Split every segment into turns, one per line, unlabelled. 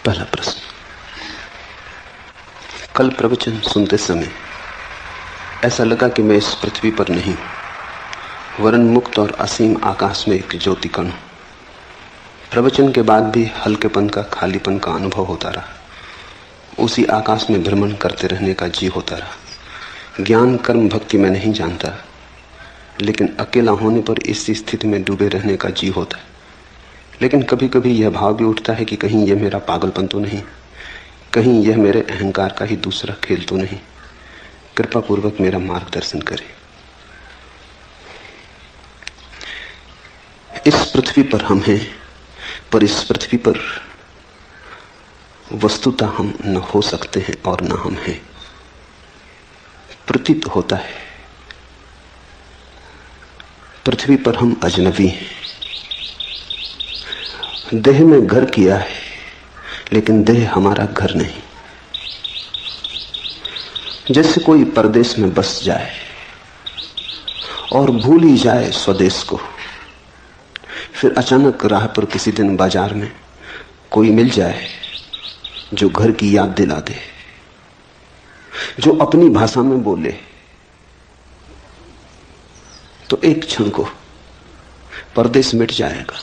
पहला प्रश्न। कल प्रवचन सुनते समय ऐसा लगा कि मैं इस पृथ्वी पर नहीं, वरन मुक्त और असीम आकाश में एक ज्योति कण हूं। प्रवचन के बाद भी हल्केपन का, खालीपन का अनुभव होता रहा। उसी आकाश में भ्रमण करते रहने का जी होता रहा। ज्ञान, कर्म, भक्ति मैं नहीं जानता, लेकिन अकेला होने पर इस स्थिति में डूबे रहने का जी होता है। लेकिन कभी कभी यह भाव भी उठता है कि कहीं यह मेरा पागलपन तो नहीं, कहीं यह मेरे अहंकार का ही दूसरा खेल तो नहीं। कृपा पूर्वक मेरा मार्गदर्शन करें। इस पृथ्वी पर हम हैं, पर इस पृथ्वी पर वस्तुतः हम न हो सकते हैं और न हम हैं। प्रतीत होता है पृथ्वी पर हम अजनबी हैं। देह में घर किया है, लेकिन देह हमारा घर नहीं। जैसे कोई परदेश में बस जाए और भूल ही जाए स्वदेश को, फिर अचानक राह पर किसी दिन बाजार में कोई मिल जाए जो घर की याद दिला दे, जो अपनी भाषा में बोले, तो एक क्षण को परदेश मिट जाएगा,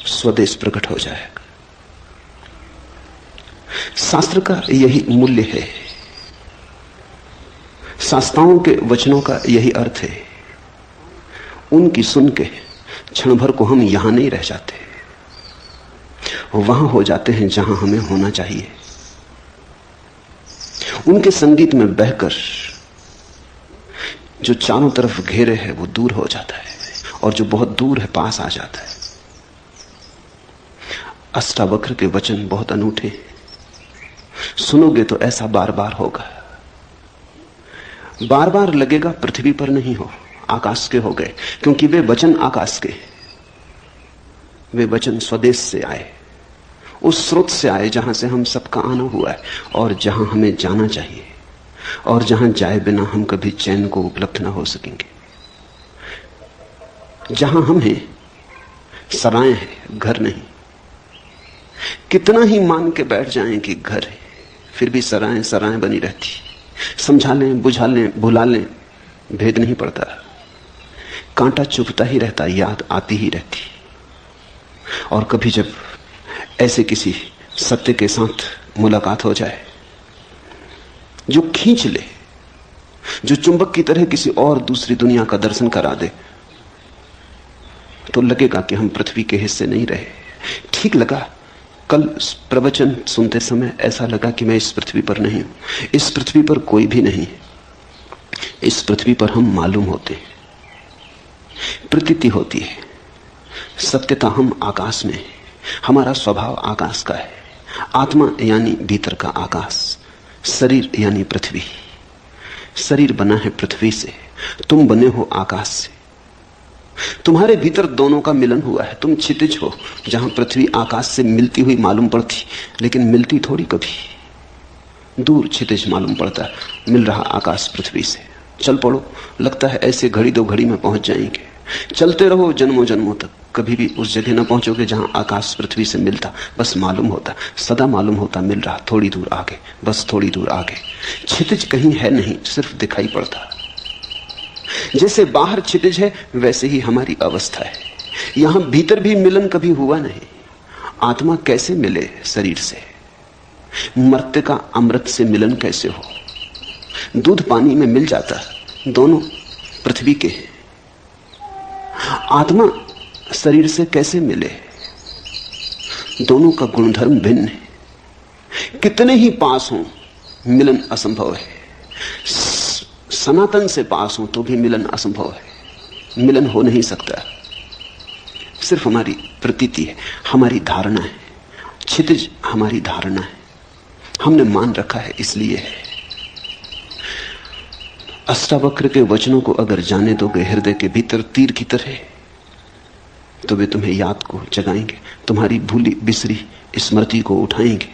स्वदेश प्रकट हो जाएगा। शास्त्र का यही मूल्य है, शास्त्राओं के वचनों का यही अर्थ है। उनकी सुन के क्षण भर को हम यहां नहीं रह जाते, वहां हो जाते हैं जहां हमें होना चाहिए। उनके संगीत में बहकर जो चारों तरफ घेरे है वो दूर हो जाता है, और जो बहुत दूर है पास आ जाता है। अष्टावक्र के वचन बहुत अनूठे, सुनोगे तो ऐसा बार बार होगा। बार बार लगेगा पृथ्वी पर नहीं हो, आकाश के हो गए, क्योंकि वे वचन आकाश के, वे वचन स्वदेश से आए, उस स्रोत से आए जहां से हम सबका आना हुआ है, और जहां हमें जाना चाहिए, और जहां जाए बिना हम कभी चैन को उपलब्ध ना हो सकेंगे। जहां हम हैं सराय है, घर नहीं। कितना ही मान के बैठ जाएं कि घर है, फिर भी सराय सराय बनी रहती। समझा लें, बुझा लें, भुला लें, भेद नहीं पड़ता। कांटा चुभता ही रहता, याद आती ही रहती। और कभी जब ऐसे किसी सत्य के साथ मुलाकात हो जाए जो खींच ले, जो चुंबक की तरह किसी और दूसरी दुनिया का दर्शन करा दे, तो लगेगा कि हम पृथ्वी के हिस्से नहीं रहे। ठीक लगा। कल प्रवचन सुनते समय ऐसा लगा कि मैं इस पृथ्वी पर नहीं हूं, इस पृथ्वी पर कोई भी नहीं। इस पृथ्वी पर हम मालूम होते हैं, प्रतीति होती है। सत्यता हम आकाश में, हमारा स्वभाव आकाश का है। आत्मा यानी भीतर का आकाश, शरीर यानी पृथ्वी। शरीर बना है पृथ्वी से, तुम बने हो आकाश से। तुम्हारे भीतर दोनों का मिलन हुआ है। तुम क्षितिज हो, जहां पृथ्वी आकाश से मिलती हुई मालूम पड़ती, लेकिन मिलती थोड़ी कभी। दूर क्षितिज मालूम पड़ता है, मिल रहा आकाश पृथ्वी से। चल पड़ो, लगता है ऐसे घड़ी दो घड़ी में पहुंच जाएंगे। चलते रहो जन्मों जन्मों तक, कभी भी उस जगह न पहुंचोगे जहां आकाश पृथ्वी से मिलता। बस मालूम होता, सदा मालूम होता, मिल रहा थोड़ी दूर आगे, बस थोड़ी दूर आगे। क्षितिज कहीं है नहीं, सिर्फ दिखाई पड़ता। जैसे बाहर क्षितिज है, वैसे ही हमारी अवस्था है। यहां भीतर भी मिलन कभी हुआ नहीं। आत्मा कैसे मिले शरीर से? मर्त्य का अमृत से मिलन कैसे हो? दूध पानी में मिल जाता, दोनों पृथ्वी के हैं। आत्मा शरीर से कैसे मिले? दोनों का गुणधर्म भिन्न है। कितने ही पास हों, मिलन असंभव है। सनातन से पास हो तो भी मिलन असंभव है। मिलन हो नहीं सकता, सिर्फ हमारी प्रतीति है, हमारी धारणा है। क्षितिज हमारी धारणा है, हमने मान रखा है, इसलिए है। अष्टावक्र के वचनों को अगर जाने दोगे हृदय के भीतर तीर की तरह, तो वे तुम्हें याद को जगाएंगे, तुम्हारी भूली बिसरी स्मृति को उठाएंगे।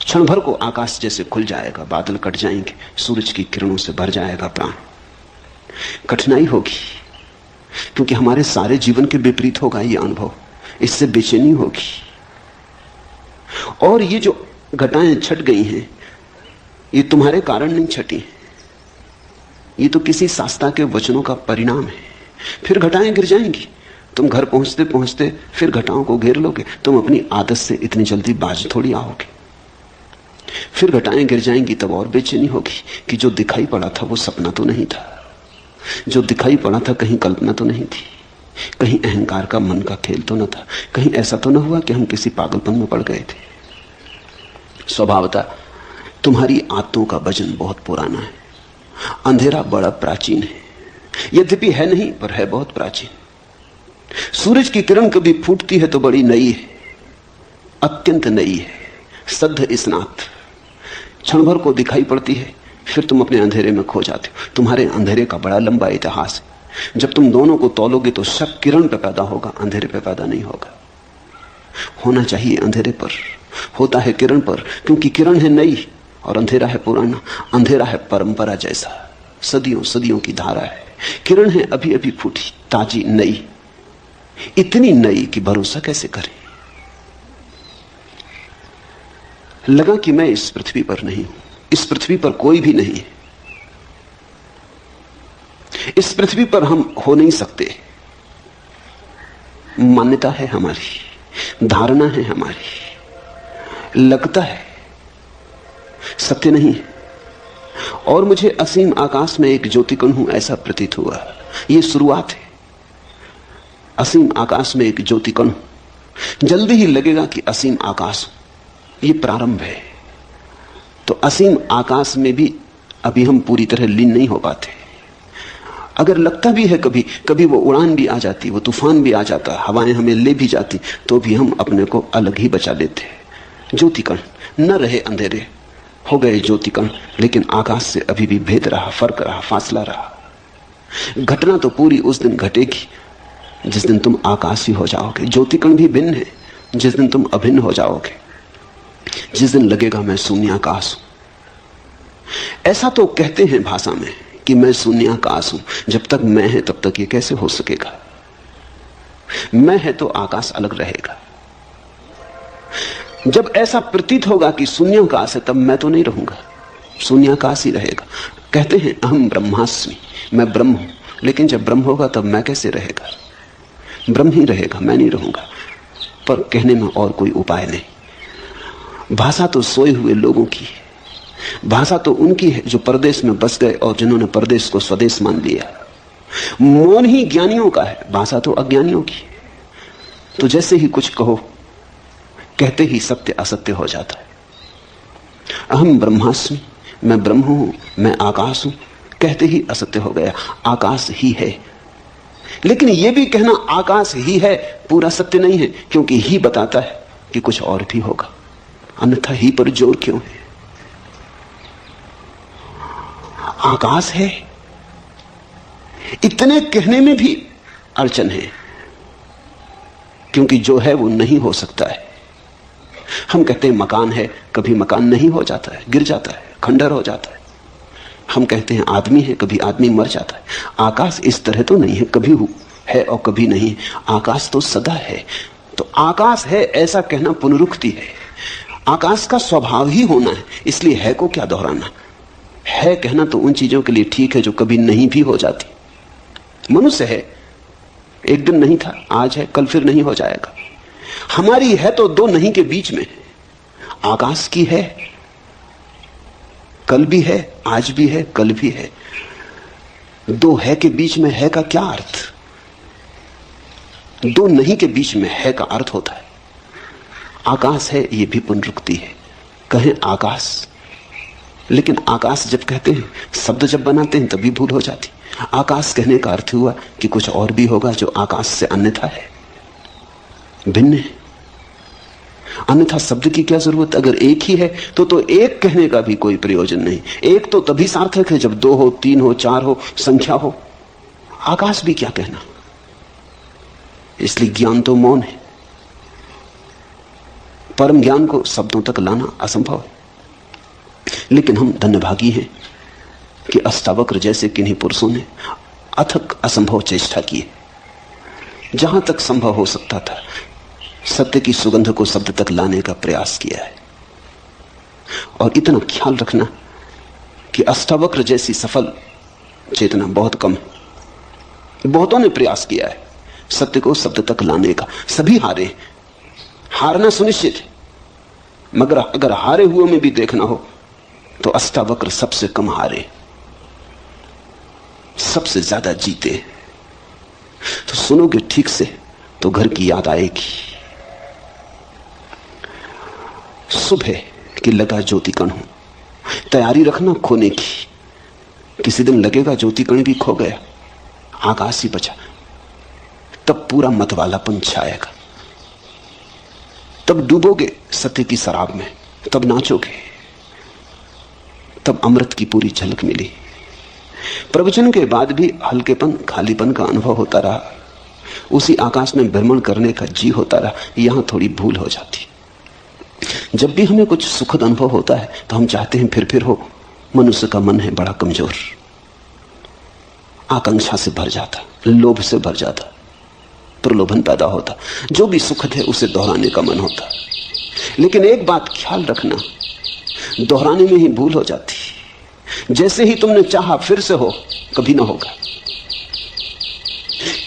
क्षण भर को आकाश जैसे खुल जाएगा, बादल कट जाएंगे, सूरज की किरणों से भर जाएगा प्राण। कठिनाई होगी, क्योंकि हमारे सारे जीवन के विपरीत होगा ये अनुभव। इससे बेचैनी होगी। और ये जो घटाएं छट गई हैं, ये तुम्हारे कारण नहीं छटी, ये तो किसी शास्त्रा के वचनों का परिणाम है। फिर घटाएं गिर जाएंगी, तुम घर पहुंचते पहुंचते फिर घटाओं को घेर लोगे। तुम अपनी आदत से इतनी जल्दी बाज थोड़ी आओगे। फिर घटाएं गिर जाएंगी, तब और बेचैनी होगी कि जो दिखाई पड़ा था वो सपना तो नहीं था, जो दिखाई पड़ा था कहीं कल्पना तो नहीं थी, कहीं अहंकार का मन का खेल तो न था, कहीं ऐसा तो न हुआ कि हम किसी पागलपन में पड़ गए थे। स्वभावतः तुम्हारी आदतों का वजन बहुत पुराना है। अंधेरा बड़ा प्राचीन है, यद्यपि है नहीं पर है बहुत प्राचीन। सूरज की किरण कभी फूटती है तो बड़ी नई है, अत्यंत नई है, सद्ध स्नात। क्षण भर को दिखाई पड़ती है, फिर तुम अपने अंधेरे में खो जाते हो। तुम्हारे अंधेरे का बड़ा लंबा इतिहास है। जब तुम दोनों को तौलोगे तो शक किरण पे पैदा होगा, अंधेरे पे पैदा नहीं होगा। होना चाहिए अंधेरे पर, होता है किरण पर, क्योंकि किरण है नई और अंधेरा है पुराना। अंधेरा है परंपरा जैसा, सदियों सदियों की धारा है। किरण है अभी अभी फूटी, ताजी, नई, इतनी नई कि भरोसा कैसे करें। लगा कि मैं इस पृथ्वी पर नहीं हूं, इस पृथ्वी पर कोई भी नहीं है, इस पृथ्वी पर हम हो नहीं सकते। मान्यता है हमारी, धारणा है हमारी, लगता है, सत्य नहीं है। और मुझे असीम आकाश में एक ज्योतिकण हूं ऐसा प्रतीत हुआ। यह शुरुआत है, असीम आकाश में एक ज्योतिकण हूं। जल्दी ही लगेगा कि असीम आकाश हूं, यह प्रारंभ है। तो असीम आकाश में भी अभी हम पूरी तरह लीन नहीं हो पाते। अगर लगता भी है कभी कभी वो उड़ान भी आ जाती, वो तूफान भी आ जाता, हवाएं हमें ले भी जाती, तो भी हम अपने को अलग ही बचा लेते। ज्योतिकण न रहे, अंधेरे हो गए ज्योतिकण, लेकिन आकाश से अभी भी भेद रहा, फर्क रहा, फासला रहा। घटना तो पूरी उस दिन घटेगी जिस दिन तुम आकाश ही हो जाओगे। ज्योतिकण भी भिन्न है जिस दिन तुम अभिन्न हो जाओगे, जिस दिन लगेगा मैं शून्याकाश हूं। ऐसा तो कहते हैं भाषा में कि मैं शून्याकाश हूं। जब तक मैं है तब तक ये कैसे हो सकेगा? मैं है तो आकाश अलग रहेगा। जब ऐसा प्रतीत होगा कि शून्याकाश है, तब मैं तो नहीं रहूंगा, शून्याकाश ही रहेगा। कहते हैं अहम ब्रह्मास्मि, मैं ब्रह्म हूं। लेकिन जब ब्रह्म होगा तब मैं कैसे रहेगा? ब्रह्म ही रहेगा, मैं नहीं रहूंगा। पर कहने में और कोई उपाय नहीं। भाषा तो सोए हुए लोगों की है, भाषा तो उनकी है जो परदेश में बस गए और जिन्होंने परदेश को स्वदेश मान लिया। मौन ही ज्ञानियों का है, भाषा तो अज्ञानियों की है। तो जैसे ही कुछ कहो, कहते ही सत्य असत्य हो जाता है। अहम ब्रह्मास्मि, मैं ब्रह्म हूं, मैं आकाश हूं, कहते ही असत्य हो गया। आकाश ही है। लेकिन यह भी कहना आकाश ही है पूरा सत्य नहीं है, क्योंकि ही बताता है कि कुछ और भी होगा, अन्यथा ही पर जोर क्यों है? आकाश है, इतने कहने में भी अड़चन है, क्योंकि जो है वो नहीं हो सकता है। हम कहते हैं मकान है, कभी मकान नहीं हो जाता है, गिर जाता है, खंडर हो जाता है। हम कहते हैं आदमी है, कभी आदमी मर जाता है। आकाश इस तरह तो नहीं है, कभी है और कभी नहीं। आकाश तो सदा है। तो आकाश है ऐसा कहना पुनरुक्ति है। आकाश का स्वभाव ही होना है, इसलिए है को क्या दोहराना। है कहना तो उन चीजों के लिए ठीक है जो कभी नहीं भी हो जाती। मनुष्य है, एक दिन नहीं था, आज है, कल फिर नहीं हो जाएगा। हमारी है तो दो नहीं के बीच में। आकाश की है, कल भी है, आज भी है, कल भी है। दो है के बीच में है का क्या अर्थ? दो नहीं के बीच में है का अर्थ होता है। आकाश है, यह भी पुनरुक्ति है। कहें आकाश, लेकिन आकाश जब कहते हैं, शब्द जब बनाते हैं, तभी भूल हो जाती। आकाश कहने का अर्थ हुआ कि कुछ और भी होगा जो आकाश से अन्यथा है, भिन्न है। अन्यथा शब्द की क्या जरूरत? अगर एक ही है तो एक कहने का भी कोई प्रयोजन नहीं। एक तो तभी सार्थक है जब दो हो, तीन हो, चार हो, संख्या हो। आकाश भी क्या कहना? इसलिए ज्ञान तो मौन है। परम ज्ञान को शब्दों तक लाना असंभव है। लेकिन हम धन्यभागी हैं कि अष्टावक्र जैसे किन्हीं पुरुषों ने अथक असंभव चेष्टा की है। जहां तक संभव हो सकता था सत्य की सुगंध को शब्द तक लाने का प्रयास किया है। और इतना ख्याल रखना कि अष्टावक्र जैसी सफल चेतना बहुत कम है। बहुतों ने प्रयास किया है सत्य को शब्द तक लाने का, सभी हारे। हारना सुनिश्चित है, मगर अगर हारे हुए में भी देखना हो तो अष्टावक्र सबसे कम हारे, सबसे ज्यादा जीते। तो सुनोगे ठीक से तो घर की याद आएगी। सुबह की लगा ज्योति कण हो, तैयारी रखना खोने की। किसी दिन लगेगा ज्योति कण भी खो गया, आकाश ही बचा, तब पूरा मतवालापन छाएगा। तब डूबोगे सत्य की शराब में, तब नाचोगे, तब अमृत की पूरी झलक मिली। प्रवचन के बाद भी हल्केपन, खालीपन का अनुभव होता रहा। उसी आकाश में भ्रमण करने का जी होता रहा। यहां थोड़ी भूल हो जाती। जब भी हमें कुछ सुखद अनुभव होता है तो हम चाहते हैं फिर हो। मनुष्य का मन है बड़ा कमजोर, आकांक्षा से भर जाता, लोभ से भर जाता, प्रलोभन पैदा होता। जो भी सुखद है उसे दोहराने का मन होता। लेकिन एक बात ख्याल रखना, दोहराने में ही भूल हो जाती। जैसे ही तुमने चाहा फिर से हो, कभी ना होगा।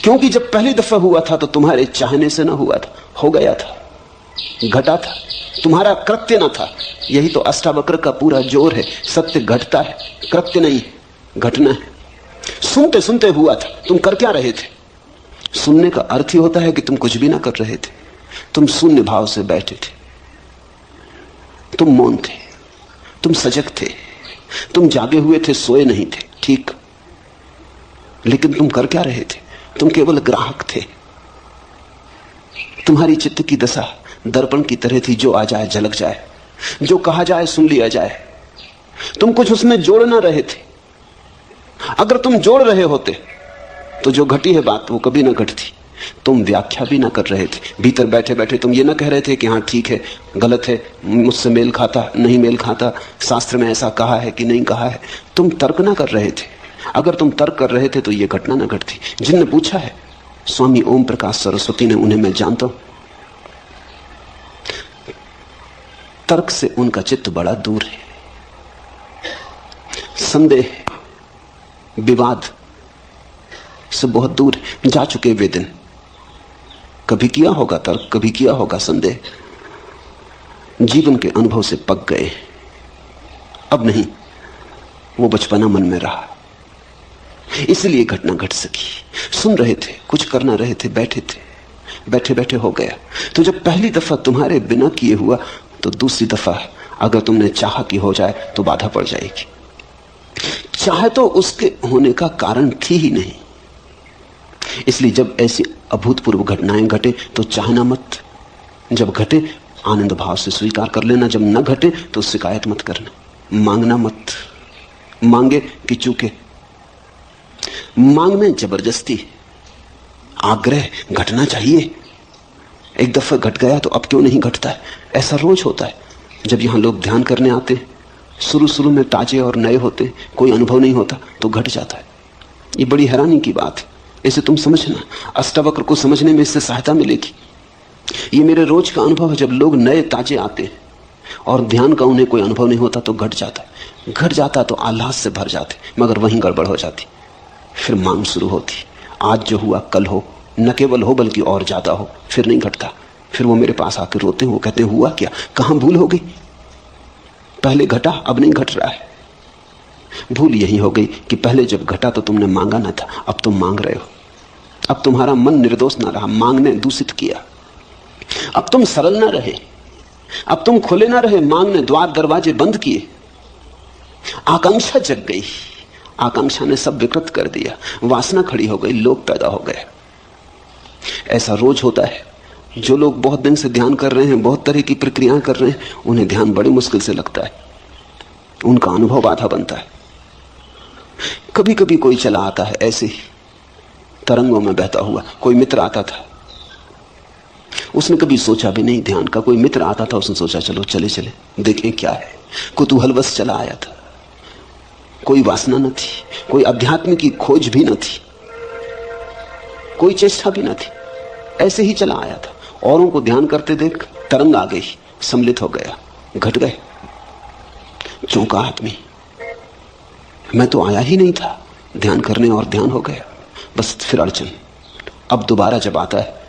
क्योंकि जब पहली दफा हुआ था तो तुम्हारे चाहने से ना हुआ था, हो गया था, घटा था, तुम्हारा कृत्य ना था। यही तो अष्टावक्र का पूरा जोर है। सत्य घटता है, कृत्य नहीं, घटना है। सुनते सुनते हुआ था, तुम कर क्या रहे थे? सुनने का अर्थ ही होता है कि तुम कुछ भी ना कर रहे थे, तुम शून्य भाव से बैठे थे, तुम मौन थे, तुम सजग थे, तुम जागे हुए थे, सोए नहीं थे, ठीक। लेकिन तुम कर क्या रहे थे? तुम केवल ग्राहक थे। तुम्हारी चित्त की दशा दर्पण की तरह थी, जो आ जाए झलक जाए, जो कहा जाए सुन लिया जाए। तुम कुछ उसमें जोड़ ना रहे थे। अगर तुम जोड़ रहे होते तो जो घटी है बात वो कभी ना घटती। तुम व्याख्या भी ना कर रहे थे। भीतर बैठे बैठे तुम ये ना कह रहे थे कि हाँ ठीक है, गलत है, मुझसे मेल खाता, नहीं मेल खाता, शास्त्र में ऐसा कहा है कि नहीं कहा है। तुम तर्क ना कर रहे थे। अगर तुम तर्क कर रहे थे तो ये घटना ना घटती। जिनने पूछा है, स्वामी ओम प्रकाश सरस्वती ने, उन्हें मैं जानता हूं। तर्क से उनका चित्त बड़ा दूर है। संदेह, विवाद से बहुत दूर है। जा चुके वे दिन। कभी किया होगा तर्क, कभी किया होगा संदेह, जीवन के अनुभव से पक गए। अब नहीं, वो बचपना मन में रहा, इसलिए घटना घट सकी। सुन रहे थे, कुछ करना रहे थे, बैठे थे, बैठे बैठे हो गया। तो जब पहली दफा तुम्हारे बिना किए हुआ, तो दूसरी दफा अगर तुमने चाहा कि हो जाए तो बाधा पड़ जाएगी। चाहे तो उसके होने का कारण थी ही नहीं। इसलिए जब ऐसी अभूतपूर्व घटनाएं घटे तो चाहना मत। जब घटे आनंद भाव से स्वीकार कर लेना, जब न घटे तो शिकायत मत करना, मांगना मत। मांगे कि चूके, मांगने जबरदस्ती, आग्रह, घटना चाहिए। एक दफा घट गया तो अब क्यों नहीं घटता है? ऐसा रोज होता है। जब यहां लोग ध्यान करने आते हैं, शुरू शुरू में ताजे और नए होते, कोई अनुभव नहीं होता तो घट जाता है। ये बड़ी हैरानी की बात है। इसे तुम समझना, अष्टावक्र को समझने में इससे सहायता मिलेगी। ये मेरे रोज का अनुभव है। जब लोग नए ताजे आते हैं और ध्यान का उन्हें कोई अनुभव नहीं होता तो घट जाता है। घट जाता तो आह्लाद से भर जाते, मगर वहीं गड़बड़ हो जाती। फिर मांग शुरू होती, आज जो हुआ कल हो, न केवल हो बल्कि और ज्यादा हो। फिर नहीं घटता। फिर वो मेरे पास आकर रोते हैं, वो कहते हैं हुआ क्या, कहां भूल हो गई? पहले घटा, अब नहीं घट रहा है। भूल यही हो गई कि पहले जब घटा तो तुमने मांगा ना था, अब तुम मांग रहे हो। अब तुम्हारा मन निर्दोष ना रहा, मांगने दूषित किया। अब तुम सरल ना रहे, अब तुम खुले ना रहे, मांगने द्वार दरवाजे बंद किए। आकांक्षा जग गई, आकांक्षा ने सब विकृत कर दिया, वासना खड़ी हो गई, लोभ पैदा हो गया। ऐसा रोज होता है। जो लोग बहुत दिन से ध्यान कर रहे हैं, बहुत तरह की प्रक्रियाएं कर रहे हैं, उन्हें ध्यान बड़ी मुश्किल से लगता है, उनका अनुभव बाधा बनता है। कभी कभी कोई चला आता है ऐसे ही तरंगों में बहता हुआ। कोई मित्र आता था, उसने कभी सोचा भी नहीं ध्यान का। कोई मित्र आता था, उसने सोचा चलो चले चले देखें क्या है, कुतूहलवश चला आया था। कोई वासना न थी, कोई अध्यात्म की खोज भी न थी, कोई चेष्टा भी न थी, ऐसे ही चला आया था। औरों को ध्यान करते देख तरंग आ गई, सम्मिलित हो गया, घट गए। चौंका आदमी, मैं तो आया ही नहीं था ध्यान करने और ध्यान हो गया। बस फिर अड़चन। अब दोबारा जब आता है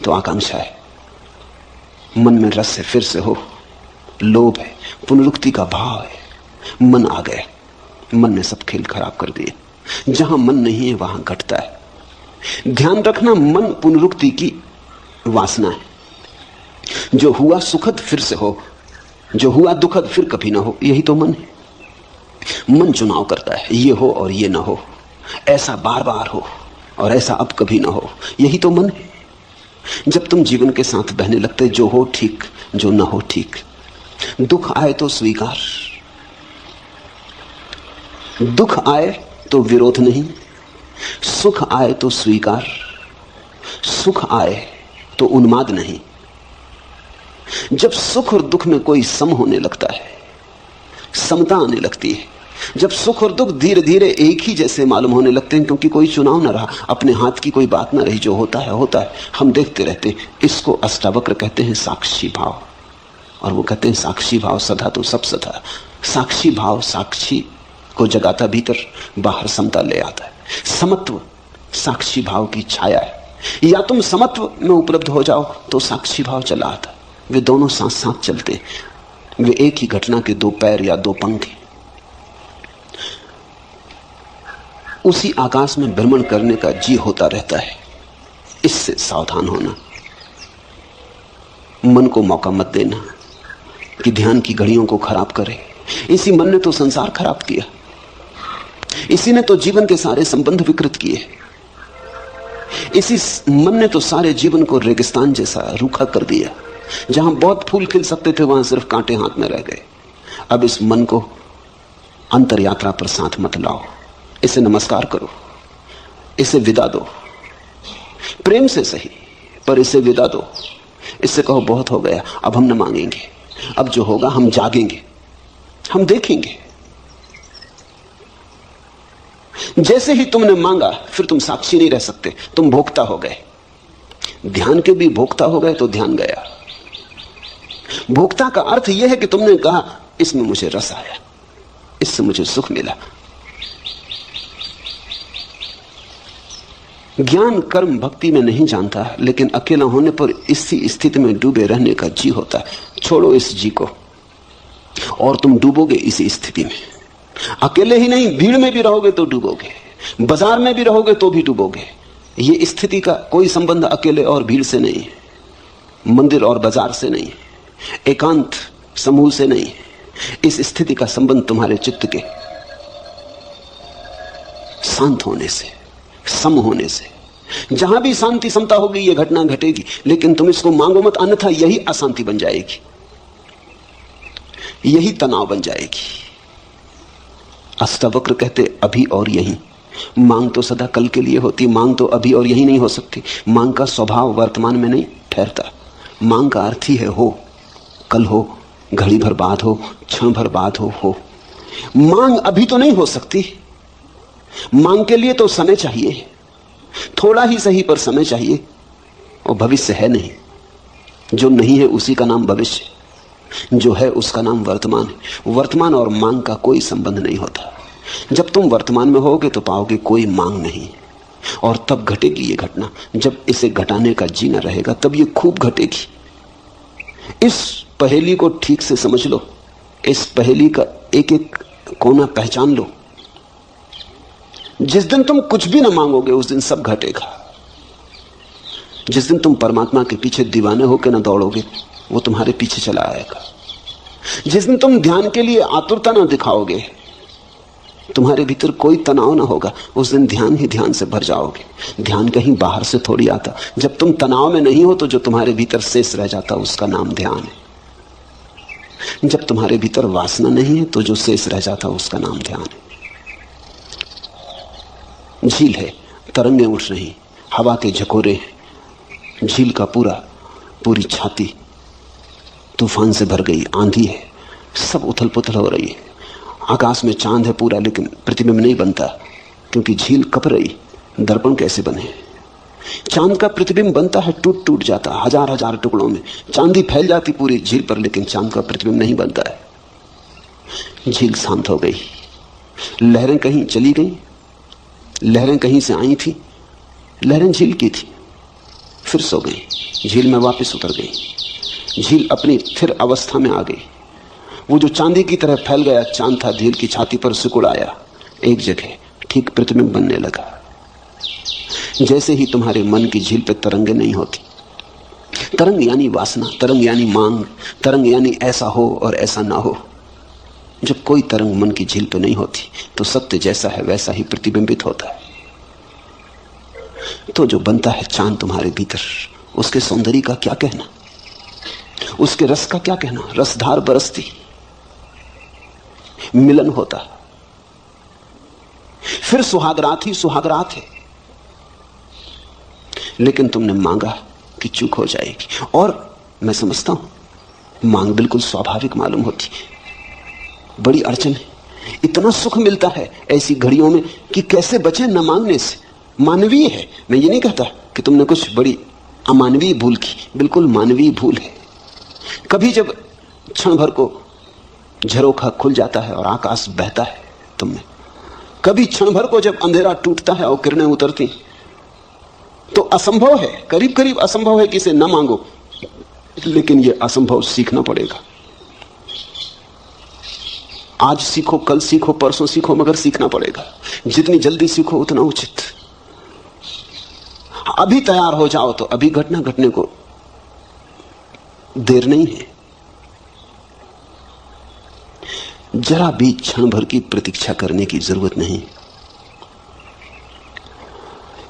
तो आकांक्षा है, मन में रस है, फिर से हो, लोभ है, पुनरुक्ति का भाव है। मन आ गया, मन ने सब खेल खराब कर दिए। जहां मन नहीं है वहां घटता है। ध्यान रखना, मन पुनरुक्ति की वासना है। जो हुआ सुखद फिर से हो, जो हुआ दुखद फिर कभी ना हो, यही तो मन है। मन चुनाव करता है, ये हो और ये ना हो, ऐसा बार बार हो और ऐसा अब कभी ना हो, यही तो मन है। जब तुम जीवन के साथ बहने लगते, जो हो ठीक, जो ना हो ठीक। दुख आए तो स्वीकार, दुख आए तो विरोध नहीं, सुख आए तो स्वीकार, सुख आए तो उन्माद नहीं। जब सुख और दुख में कोई सम होने लगता है, समता आने लगती है, जब सुख और दुख धीरे धीरे एक ही जैसे मालूम होने लगते हैं, क्योंकि कोई चुनाव ना रहा, अपने हाथ की कोई बात ना रही, जो होता है होता है, हम देखते रहते हैं। इसको अष्टावक्र कहते हैं साक्षी भाव। और वो कहते हैं साक्षी भाव सदा तो सब सदा। साक्षी भाव साक्षी को जगाता, भीतर बाहर समता ले आता है। समत्व साक्षी भाव की छाया है। या तुम समत्व में उपलब्ध हो जाओ तो साक्षी भाव चला आता है। वे दोनों साथ साथ चलते हैं। वे एक ही घटना के दो पैर या दो पंख हैं। उसी आकाश में भ्रमण करने का जी होता रहता है। इससे सावधान होना। मन को मौका मत देना कि ध्यान की घड़ियों को खराब करे। इसी मन ने तो संसार खराब किया, इसी ने तो जीवन के सारे संबंध विकृत किए, इसी मन ने तो सारे जीवन को रेगिस्तान जैसा रूखा कर दिया। जहां बहुत फूल खिल सकते थे वहां सिर्फ कांटे हाथ में रह गए। अब इस मन को अंतर यात्रा पर साथ मत लाओ। इसे नमस्कार करो, इसे विदा दो, प्रेम से सही, पर इसे विदा दो। इससे कहो बहुत हो गया, अब हम न मांगेंगे, अब जो होगा हम जागेंगे, हम देखेंगे। जैसे ही तुमने मांगा फिर तुम साक्षी नहीं रह सकते, तुम भोक्ता हो गए। ध्यान के भी भोक्ता हो गए तो ध्यान गया। भोक्ता का अर्थ यह है कि तुमने कहा इसमें मुझे रस आया, इससे मुझे सुख मिला। ज्ञान कर्म भक्ति में नहीं जानता, लेकिन अकेला होने पर इसी स्थिति में डूबे रहने का जी होता है। छोड़ो इस जी को और तुम डूबोगे इसी स्थिति में। अकेले ही नहीं, भीड़ में भी रहोगे तो डूबोगे, बाजार में भी रहोगे तो भी डूबोगे। ये स्थिति का कोई संबंध अकेले और भीड़ से नहीं है, मंदिर और बाजार से नहीं है, एकांत समूह से नहीं है। इस स्थिति का संबंध तुम्हारे चित्त के शांत होने से, सम होने से। जहां भी शांति समता होगी यह घटना घटेगी, लेकिन तुम इसको मांगो मत, अन्यथा यही अशांति बन जाएगी, यही तनाव बन जाएगी। अष्टावक्र कहते अभी और यही। मांग तो सदा कल के लिए होती, मांग तो अभी और यही नहीं हो सकती। मांग का स्वभाव वर्तमान में नहीं ठहरता। मांग का अर्थ ही है हो, कल हो, घड़ी भर बाद हो, क्षण भर बाद हो। मांग अभी तो नहीं हो सकती। मांग के लिए तो समय चाहिए, थोड़ा ही सही पर समय चाहिए, और भविष्य है नहीं। जो नहीं है उसी का नाम भविष्य, जो है उसका नाम वर्तमान है। वर्तमान और मांग का कोई संबंध नहीं होता। जब तुम वर्तमान में होगे तो पाओगे कोई मांग नहीं, और तब घटेगी ये घटना। जब इसे घटाने का जीना रहेगा तब ये खूब घटेगी। इस पहेली को ठीक से समझ लो, इस पहेली का एक एक कोना पहचान लो। जिस दिन तुम कुछ भी ना मांगोगे उस दिन सब घटेगा। जिस दिन तुम परमात्मा के पीछे दीवाने होकर ना दौड़ोगे वो तुम्हारे पीछे चला आएगा। जिस दिन तुम ध्यान के लिए आतुरता ना दिखाओगे, तुम्हारे भीतर कोई तनाव ना होगा, उस दिन ध्यान ही ध्यान से भर जाओगे। ध्यान कहीं बाहर से थोड़ी आता। जब तुम तनाव में नहीं हो तो जो तुम्हारे भीतर शेष रह जाता उसका नाम ध्यान है। जब तुम्हारे भीतर वासना नहीं है तो जो शेष रह जाता उसका नाम ध्यान है। झील है, तरंगें उठ रही, हवा के झकोरे हैं, झील का पूरी छाती तूफान से भर गई, आंधी है, सब उथल पुथल हो रही है। आकाश में चांद है पूरा, लेकिन प्रतिबिंब नहीं बनता क्योंकि झील कप रही। दर्पण कैसे बने? चांद का प्रतिबिंब बनता है, टूट टूट जाता है हजार हजार टुकड़ों में, चांदी फैल जाती पूरी झील पर, लेकिन चांद का प्रतिबिंब नहीं बनता है। झील शांत हो गई, लहरें कहीं चली गई, लहरें कहीं से आई थी, लहरें झील की थी, फिर सो गई, झील में वापस उतर गई। झील अपनी फिर अवस्था में आ गई। वो जो चांदी की तरह फैल गया चांद था, झील की छाती पर सिकुड़ आया एक जगह, ठीक प्रतिबिंब बनने लगा। जैसे ही तुम्हारे मन की झील पर तरंगे नहीं होती, तरंग यानी वासना, तरंग यानी मांग, तरंग यानी ऐसा हो और ऐसा ना हो, जब कोई तरंग मन की झील पर नहीं होती तो सत्य जैसा है वैसा ही प्रतिबिंबित होता है। तो जो बनता है चांद तुम्हारे भीतर, उसके सौंदर्य का क्या कहना, उसके रस का क्या कहना। रसधार बरसती, मिलन होता, फिर सुहागरात ही सुहागरात है। लेकिन तुमने मांगा कि चूक हो जाएगी, और मैं समझता हूं मांग बिल्कुल स्वाभाविक मालूम होती, बड़ी अड़चन है। इतना सुख मिलता है ऐसी घड़ियों में कि कैसे बचे न मांगने से। मानवीय है, मैं ये नहीं कहता कि तुमने कुछ बड़ी अमानवीय भूल की, बिल्कुल मानवीय भूल है। कभी जब क्षण भर को झरोखा खुल जाता है और आकाश बहता है तुमने, कभी क्षण भर को जब अंधेरा टूटता है और किरणें उतरती, तो असंभव है, करीब करीब असंभव है कि इसे न मांगो, लेकिन यह असंभव सीखना पड़ेगा। आज सीखो, कल सीखो, परसों सीखो, मगर सीखना पड़ेगा। जितनी जल्दी सीखो उतना उचित। अभी तैयार हो जाओ तो अभी घटना घटने को देर नहीं है। जरा भी क्षण भर की प्रतीक्षा करने की जरूरत नहीं।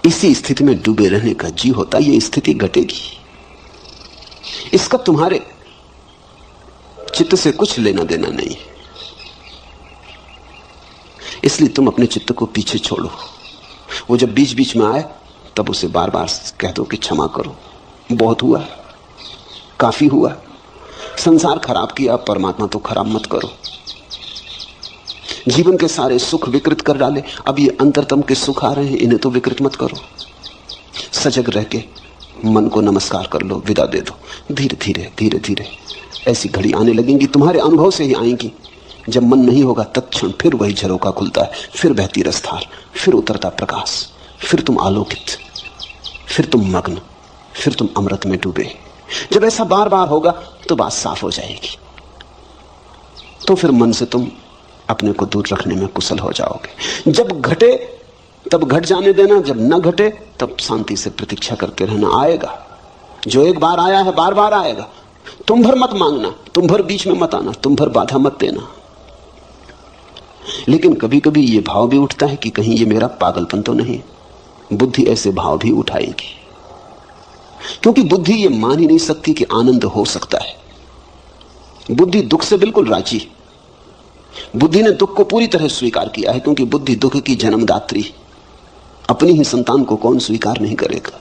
इसी स्थिति में डूबे रहने का जी होता, ये स्थिति घटेगी, इसका तुम्हारे चित्त से कुछ लेना देना नहीं है। इसलिए तुम अपने चित्त को पीछे छोड़ो। वो जब बीच बीच में आए तब उसे बार बार कह दो कि क्षमा करो, बहुत हुआ, काफी हुआ, संसार खराब किया, परमात्मा तो खराब मत करो। जीवन के सारे सुख विकृत कर डाले, अब ये अंतरतम के सुख आ रहे हैं, इन्हें तो विकृत मत करो। सजग रह के मन को नमस्कार कर लो, विदा दे दो। धीरे धीरे धीरे धीरे ऐसी घड़ी आने लगेंगी, तुम्हारे अनुभव से ही आएंगी। जब मन नहीं होगा तत्क्षण फिर वही झरोका खुलता है, फिर बहती रसधार, फिर उतरता प्रकाश, फिर तुम आलोकित, फिर तुम मग्न, फिर तुम अमृत में डूबे। जब ऐसा बार बार होगा तो बात साफ हो जाएगी। तो फिर मन से तुम अपने को दूर रखने में कुशल हो जाओगे। जब घटे तब घट जाने देना, जब न घटे तब शांति से प्रतीक्षा करते रहना। आएगा, जो एक बार आया है बार बार आएगा। तुम भर मत मांगना, तुम भर बीच में मत आना, तुम भर बाधा मत देना। लेकिन कभी कभी ये भाव भी उठता है कि कहीं ये मेरा पागलपन तो नहीं। बुद्धि ऐसे भाव भी उठाएगी, क्योंकि बुद्धि ये मान ही नहीं सकती कि आनंद हो सकता है। बुद्धि दुख से बिल्कुल राजी। बुद्धि ने दुख को पूरी तरह स्वीकार किया है, क्योंकि बुद्धि दुख की जन्मदात्री। अपनी ही संतान को कौन स्वीकार नहीं करेगा।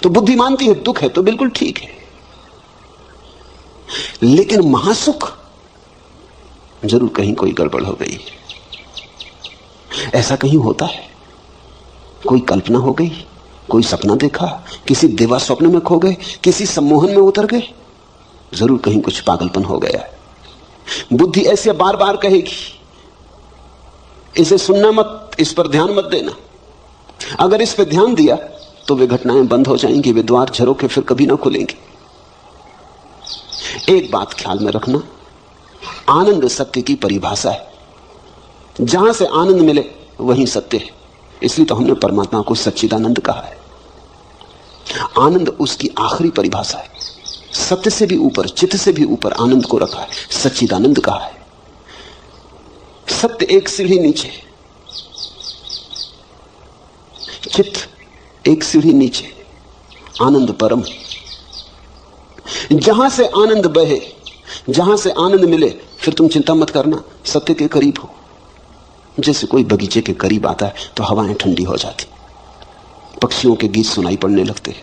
तो बुद्धि मानती है दुख है तो बिल्कुल ठीक है। लेकिन महासुख, जरूर कहीं कोई गड़बड़ हो गई। ऐसा कहीं होता है, कोई कल्पना हो गई, कोई सपना देखा, किसी देवा स्वप्न में खो गए, किसी सम्मोहन में उतर गए, जरूर कहीं कुछ पागलपन हो गया है। बुद्धि ऐसे बार बार कहेगी, इसे सुनना मत, इस पर ध्यान मत देना। अगर इस पर ध्यान दिया तो वे घटनाएं बंद हो जाएंगी, वे द्वार झरोखे फिर कभी ना खुलेंगे। एक बात ख्याल में रखना, आनंद सत्य की परिभाषा है। जहां से आनंद मिले वहीं सत्य है। इसलिए तो हमने परमात्मा को सच्चिदानंद कहा है। आनंद उसकी आखिरी परिभाषा है। सत्य से भी ऊपर, चित्त से भी ऊपर आनंद को रखा है, सच्चिदानंद कहा है। सत्य एक सीढ़ी नीचे, चित्त एक सीढ़ी नीचे, आनंद परम। जहां से आनंद बहे, जहां से आनंद मिले, फिर तुम चिंता मत करना, सत्य के करीब हो। जैसे कोई बगीचे के करीब आता है तो हवाएं ठंडी हो जाती, पक्षियों के गीत सुनाई पड़ने लगते,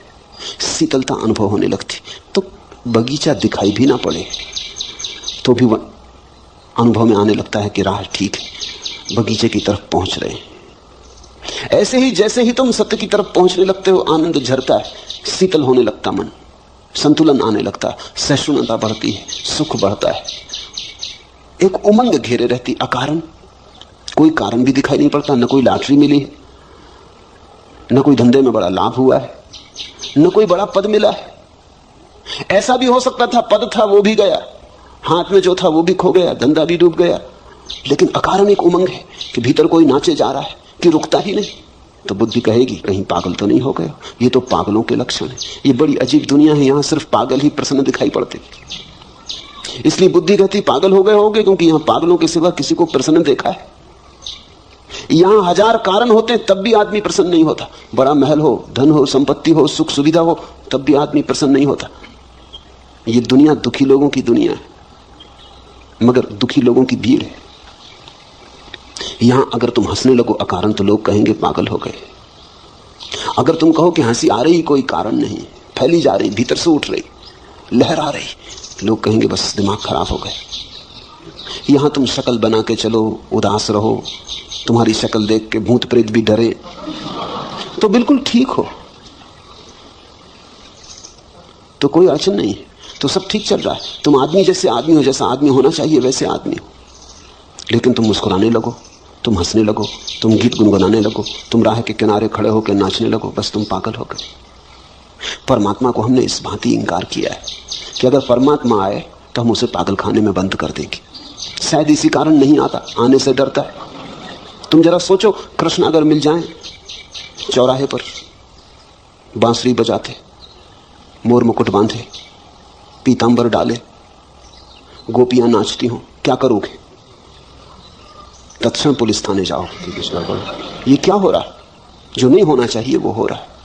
शीतलता अनुभव होने लगती। तो बगीचा दिखाई भी ना पड़े तो भी अनुभव में आने लगता है कि राह ठीक है, बगीचे की तरफ पहुंच रहे हैं। ऐसे ही जैसे ही तुम सत्य की तरफ पहुंचने लगते हो, आनंद झरता है, शीतल होने लगता मन, संतुलन आने लगता, सहिष्णुता बढ़ती है, सुख बढ़ता है, एक उमंग घेरे रहती अकारण। कोई कारण भी दिखाई नहीं पड़ता, न कोई लॉटरी मिली है, न कोई धंधे में बड़ा लाभ हुआ है, न कोई बड़ा पद मिला है। ऐसा भी हो सकता था पद था वो भी गया, हाथ में जो था वो भी खो गया, धंधा भी डूब गया, लेकिन अकारण एक उमंग है कि भीतर कोई नाचे जा रहा है कि रुकता ही नहीं। तो बुद्धि कहेगी कहीं पागल तो नहीं हो गए, ये तो पागलों के लक्षण है, ये बड़ी अजीब दुनिया है, यहां सिर्फ पागल ही प्रसन्न दिखाई पड़ते। इसलिए बुद्धि कहती पागल हो गए होगे, क्योंकि यहां पागलों के सिवा किसी को प्रसन्न देखा है। यहां हजार कारण होते तब भी आदमी प्रसन्न नहीं होता, बड़ा महल हो, धन हो, संपत्ति हो, सुख सुविधा हो, तब भी आदमी प्रसन्न नहीं होता। ये दुनिया दुखी लोगों की दुनिया है, मगर दुखी लोगों की भीड़ है। यहां अगर तुम हंसने लगो अकारण तो लोग कहेंगे पागल हो गए। अगर तुम कहो कि हंसी आ रही कोई कारण नहीं, फैली जा रही, भीतर से उठ रही, लहर आ रही, लोग कहेंगे बस दिमाग खराब हो गए। यहां तुम शक्ल बना के चलो, उदास रहो, तुम्हारी शक्ल देख के भूत प्रेत भी डरे, तो बिल्कुल ठीक हो, तो कोई अड़चन नहीं है, तो सब ठीक चल रहा है। तुम आदमी जैसे आदमी हो, जैसा आदमी होना चाहिए वैसे आदमी हो। लेकिन तुम मुस्कुराने लगो, तुम हंसने लगो, तुम गीत गुनगुनाने लगो, तुम राह के किनारे खड़े होकर नाचने लगो, बस तुम पागल हो गए। परमात्मा को हमने इस भांति इंकार किया है कि अगर परमात्मा आए तो हम उसे पागल खाने में बंद कर देंगे। शायद इसी कारण नहीं आता, आने से डरता है। तुम जरा सोचो, कृष्ण अगर मिल जाएं चौराहे पर, बांसुरी बजाते, मोर मुकुट बांधे, पीतांबर डाले, गोपियां नाचती हों, क्या करोगे? तत्क्षण पुलिस थाने जाओ। ये क्या हो रहा है? जो नहीं होना चाहिए वो हो रहा है।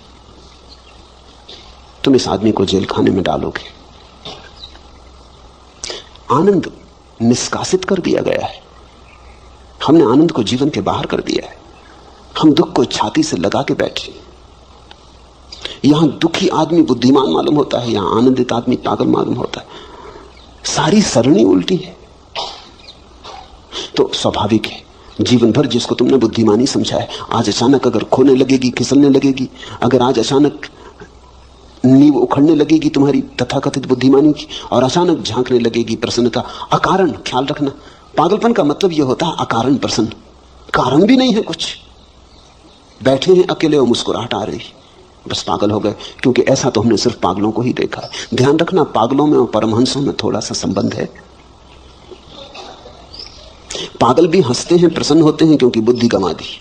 तुम इस आदमी को जेल खाने में डालोगे। आनंद निष्कासित कर दिया गया है, हमने आनंद को जीवन के बाहर कर दिया है। हम दुख को छाती से लगा के बैठे। यहां दुखी आदमी बुद्धिमान मालूम होता है, यहां आनंदित आदमी पागल मालूम होता है। सारी सरणी उल्टी है। तो स्वाभाविक है, जीवन भर जिसको तुमने बुद्धिमानी समझा है, आज अचानक अगर खोने लगेगी, खिसलने लगेगी, अगर आज अचानक नींव उखड़ने लगेगी तुम्हारी तथाकथित बुद्धिमानी की, और अचानक झांकने लगेगी प्रसन्नता अकारण। ख्याल रखना, पागलपन का मतलब यह होता है अकारण प्रसन्न, कारण भी नहीं है कुछ, बैठे हैं अकेले और मुस्कुराहट आ रही, बस पागल हो गए। क्योंकि ऐसा तो हमने सिर्फ पागलों को ही देखा है। ध्यान रखना, पागलों में और परमहंसों में थोड़ा सा संबंध है। पागल भी हंसते हैं, प्रसन्न होते हैं क्योंकि बुद्धि गंवा दी।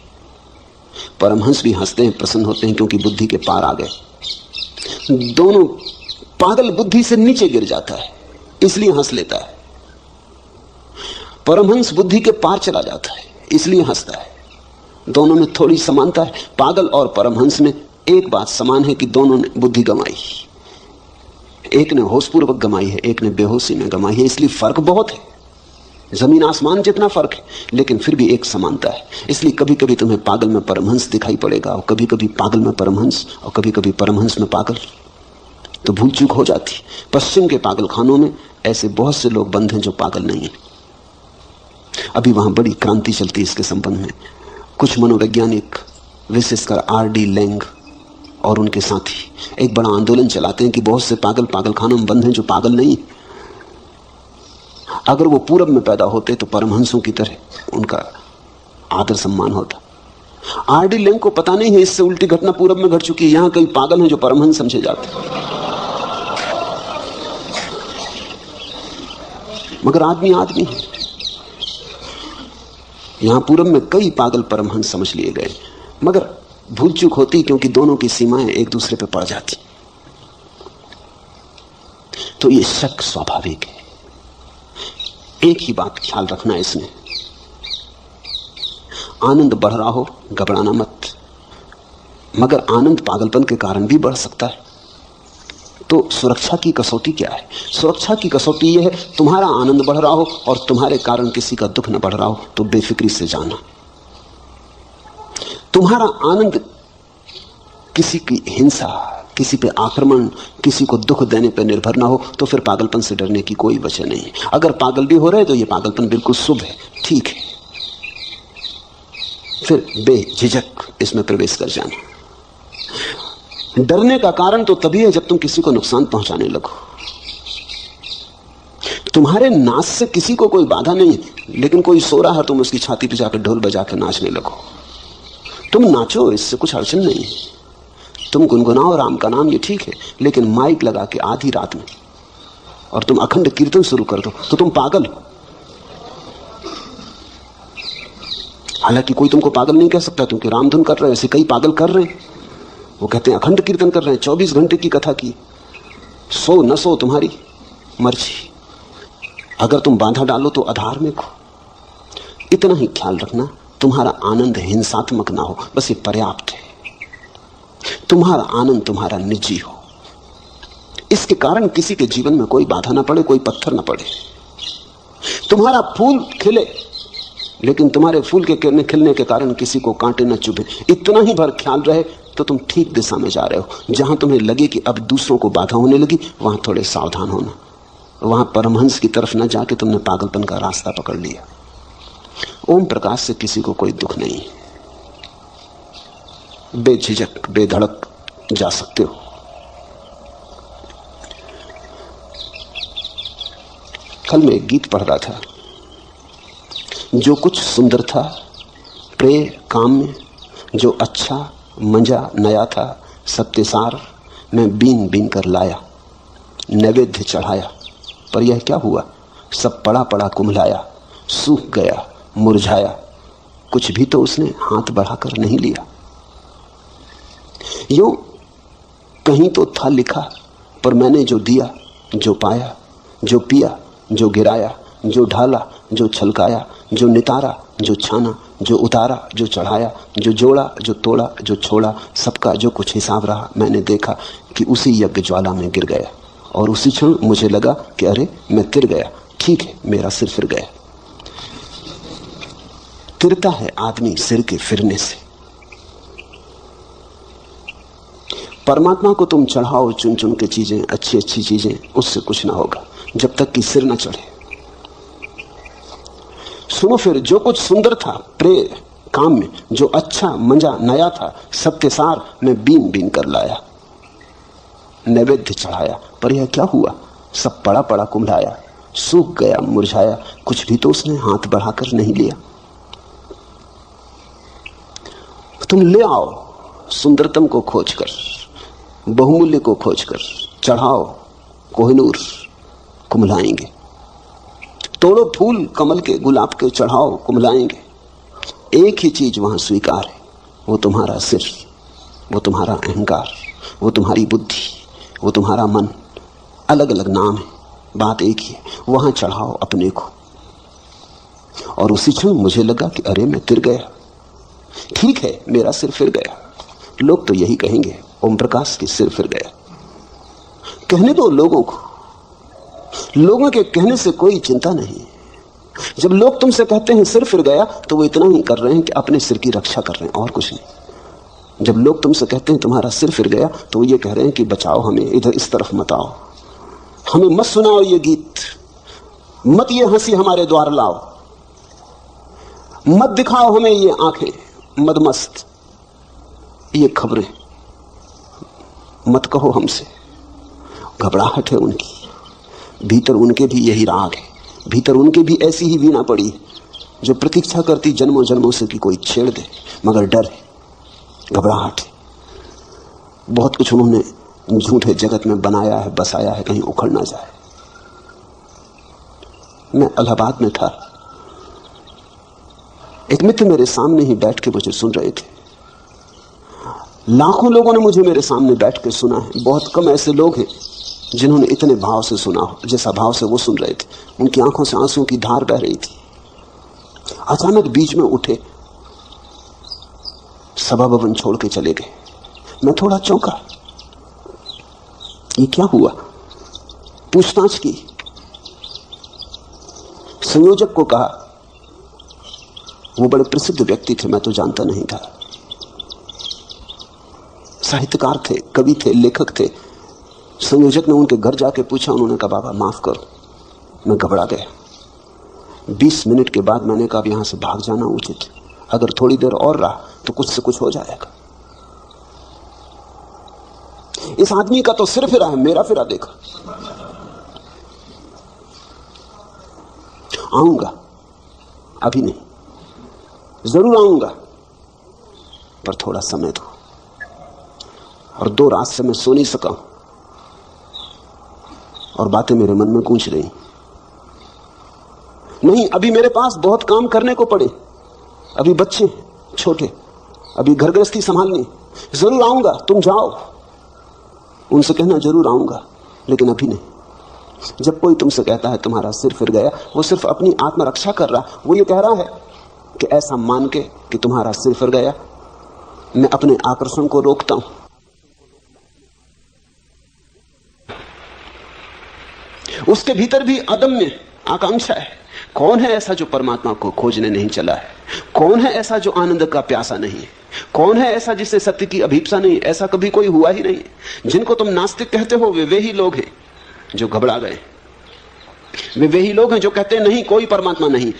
परमहंस भी हंसते हैं, प्रसन्न होते हैं क्योंकि बुद्धि के पार आ गए। दोनों, पागल बुद्धि से नीचे गिर जाता है इसलिए हंस लेता है, परमहंस बुद्धि के पार चला जाता है इसलिए हंसता है। दोनों में थोड़ी समानता है। पागल और परमहंस में एक बात समान है कि दोनों ने बुद्धि गंवाई। एक ने होशपूर्वक गंवाई है, एक ने बेहोशी में गंवाई है। इसलिए फर्क बहुत है, जमीन आसमान जितना फर्क है, लेकिन फिर भी एक समानता है। इसलिए कभी कभी तुम्हें पागल में परमहंस दिखाई पड़ेगा, और कभी कभी पागल में परमहंस, और कभी कभी परमहंस में पागल। तो भूल चूक हो जाती। पश्चिम के पागल खानों में ऐसे बहुत से लोग बंद हैं जो पागल नहीं है। अभी वहां बड़ी क्रांति चलती है इसके संबंध में। कुछ मनोवैज्ञानिक, विशेषकर आर.डी. लैंग और उनके साथी एक बड़ा आंदोलन चलाते हैं कि बहुत से पागल पागल खानों में बंद हैं जो पागल नहीं। अगर वो पूरब में पैदा होते तो परमहंसों की तरह उनका आदर सम्मान होता। आर.डी. लैंग को पता नहीं है इससे उल्टी घटना पूरब में घट चुकी है। यहां कई पागल हैं जो परमहंस समझे जाते, मगर आदमी आदमी है। यहां पूरब में कई पागल परमहंस समझ लिए गए, मगर भूल चूक होती क्योंकि दोनों की सीमाएं एक दूसरे पर पड़ जाती। तो ये शक स्वाभाविक है। एक ही बात ख्याल रखना इसमें, आनंद बढ़ रहा हो घबराना मत, मगर आनंद पागलपन के कारण भी बढ़ सकता है। तो सुरक्षा की कसौटी क्या है? सुरक्षा की कसौटी यह है, तुम्हारा आनंद बढ़ रहा हो और तुम्हारे कारण किसी का दुख न बढ़ रहा हो तो बेफिक्री से जाना। तुम्हारा आनंद किसी की हिंसा, किसी पे आक्रमण, किसी को दुख देने पर निर्भर ना हो तो फिर पागलपन से डरने की कोई वजह नहीं है। अगर पागल भी हो रहे तो यह पागलपन बिल्कुल शुभ है, ठीक है, फिर बेझिझक इसमें प्रवेश कर जाना। डरने का कारण तो तभी है जब तुम किसी को नुकसान पहुंचाने लगो। तुम्हारे नाच से किसी को कोई बाधा नहीं, लेकिन कोई सो रहा है तुम उसकी छाती पे जाकर ढोल बजा के नाचने लगो। तुम नाचो, इससे कुछ अड़चन नहीं। तुम गुनगुनाओ राम का नाम, ये ठीक है, लेकिन माइक लगा के आधी रात में और तुम अखंड कीर्तन शुरू कर दो तो तुम पागल हो। हालांकि कोई तुमको पागल नहीं कह सकता, क्योंकि रामधुन कर रहे हैं, ऐसे कई पागल कर रहे हैं। वो कहते हैं अखंड कीर्तन कर रहे हैं, 24 घंटे की कथा की। सो न सो तुम्हारी मर्जी, अगर तुम बाधा डालो तो अधार्मिक हो। इतना ही ख्याल रखना, तुम्हारा आनंद हिंसात्मक ना हो, बस ये पर्याप्त है। तुम्हारा आनंद तुम्हारा निजी हो, इसके कारण किसी के जीवन में कोई बाधा ना पड़े, कोई पत्थर ना पड़े। तुम्हारा फूल खिले, लेकिन तुम्हारे फूल के खिलने के कारण किसी को कांटे न चुभे, इतना ही भर ख्याल रहे तो तुम ठीक दिशा में जा रहे हो। जहां तुम्हें लगे कि अब दूसरों को बाधा होने लगी, वहां थोड़े सावधान होना। वहां परमहंस की तरफ न जाके तुमने पागलपन का रास्ता पकड़ लिया। ओम प्रकाश से किसी को कोई दुख नहीं, बेझिझक बेधड़क जा सकते हो। कल मैं एक गीत पढ़ रहा था, जो कुछ सुंदर था प्रेम काम में, जो अच्छा मंजा नया था सत्यसार, मैं बीन बीन कर लाया, नैवेद्य चढ़ाया, पर यह क्या हुआ, सब पड़ा पड़ा कुम्हलाया, सूख गया मुरझाया, कुछ भी तो उसने हाथ बढ़ाकर नहीं लिया। यूं कहीं तो था लिखा, पर मैंने जो दिया, जो पाया, जो पिया, जो गिराया, जो ढाला, जो छलकाया, जो नितारा, जो छाना, जो उतारा, जो चढ़ाया, जो जोड़ा, जो तोड़ा, जो छोड़ा, सबका जो कुछ हिसाब रहा, मैंने देखा कि उसी यज्ञ ज्वाला में गिर गया। और उसी क्षण मुझे लगा कि अरे मैं तिर गया, ठीक है, मेरा सिर फिर गया। तिरता है आदमी सिर के फिरने से। परमात्मा को तुम चढ़ाओ चुन चुन के चीजें, अच्छी अच्छी चीजें, उससे कुछ ना होगा जब तक कि सिर ना चढ़े। सुनो फिर, जो कुछ सुंदर था प्रेम काम में, जो अच्छा मंजा नया था सत्यसार, मैं बीन बीन कर लाया, नैवेद्य चढ़ाया, पर यह क्या हुआ, सब पड़ा पड़ा कुम्हलाया, सूख गया मुरझाया, कुछ भी तो उसने हाथ बढ़ाकर नहीं लिया। तुम ले आओ सुंदरतम को खोजकर, बहुमूल्य को खोजकर, चढ़ाओ कोहिनूर, कुम्हलाएंगे। तोड़ो फूल कमल के गुलाब के, चढ़ाओ कुम्हलाएंगे। एक ही चीज वहां स्वीकार है, वो तुम्हारा सिर, वो तुम्हारा अहंकार, वो तुम्हारी बुद्धि, वो तुम्हारा मन। अलग अलग नाम है, बात एक ही है। वहां चढ़ाओ अपने को। और उसी क्षण मुझे लगा कि अरे मैं तिर गया, ठीक है, मेरा सिर फिर गया। लोग तो यही कहेंगे, ओम प्रकाश की सिर फिर गया। कहने दो लोगों को, लोगों के कहने से कोई चिंता नहीं। जब लोग तुमसे कहते हैं सिर फिर गया, तो वो इतना ही कर रहे हैं कि अपने सिर की रक्षा कर रहे हैं, और कुछ नहीं। जब लोग तुमसे कहते हैं तुम्हारा सिर फिर गया, तो वो ये कह रहे हैं कि बचाओ हमें, इधर इस तरफ मत आओ, हमें मत सुनाओ ये गीत, मत ये हंसी हमारे द्वार लाओ, मत दिखाओ हमें ये आंखें मदमस्त, ये खबरें मत कहो हमसे। घबराहट है उनकी, भीतर उनके भी यही राग है, भीतर उनके भी ऐसी ही वीणा पड़ी है जो प्रतीक्षा करती जन्मों जन्मों से कि कोई छेड़ दे, मगर डर है, घबराहट है। बहुत कुछ उन्होंने झूठे जगत में बनाया है, बसाया है, कहीं उखड़ ना जाए। मैं इलाहाबाद में था, एक मित्र मेरे सामने ही बैठ के मुझे सुन रहे थे। लाखों लोगों ने मुझे मेरे सामने बैठ के सुना है, बहुत कम ऐसे लोग हैं जिन्होंने इतने भाव से सुना हो जैसा भाव से वो सुन रहे थे। उनकी आंखों से आंसुओं की धार बह रही थी। अचानक बीच में उठे, सभा भवन छोड़ के चले गए। मैं थोड़ा चौंका, ये क्या हुआ? पूछताछ की, संयोजक को कहा, वो बड़े प्रसिद्ध व्यक्ति थे, मैं तो जानता नहीं था, साहित्यकार थे, कवि थे, लेखक थे। संयोजक ने उनके घर जाके पूछा, उन्होंने कहा बाबा माफ करो। मैं घबरा गया। 20 मिनट के बाद मैंने कहा अब यहां से भाग जाना उचित, अगर थोड़ी देर और रहा तो कुछ से कुछ हो जाएगा। इस आदमी का तो सिर फिरा है, मेरा फिरा देखा। आऊंगा, अभी नहीं, जरूर आऊंगा, पर थोड़ा समय दो। और 2 रात से मैं सो नहीं सका हूं और बातें मेरे मन में गूंज रही। नहीं, अभी मेरे पास बहुत काम करने को पड़े, अभी बच्चे छोटे, अभी घर गृहस्थी संभालनी। जरूर आऊंगा, तुम जाओ, उनसे कहना जरूर आऊंगा, लेकिन अभी नहीं। जब कोई तुमसे कहता है तुम्हारा सिर फिर गया, वो सिर्फ अपनी आत्मरक्षा कर रहा। वो ये कह रहा है कि ऐसा मान के कि तुम्हारा सिर फिर गया, मैं अपने आकर्षण को रोकता हूं। उसके भीतर भी अदम्य आकांक्षा है। कौन है ऐसा जो परमात्मा को खोजने नहीं चला है? कौन है ऐसा जो आनंद का प्यासा नहीं है? कौन है ऐसा जिसे सत्य की अभीप्सा नहीं? ऐसा कभी कोई हुआ ही नहीं। जिनको तुम नास्तिक कहते हो वे ही लोग हैं जो घबरा गए। वे ही लोग हैं जो कहते हैं नहीं, कोई परमात्मा नहीं।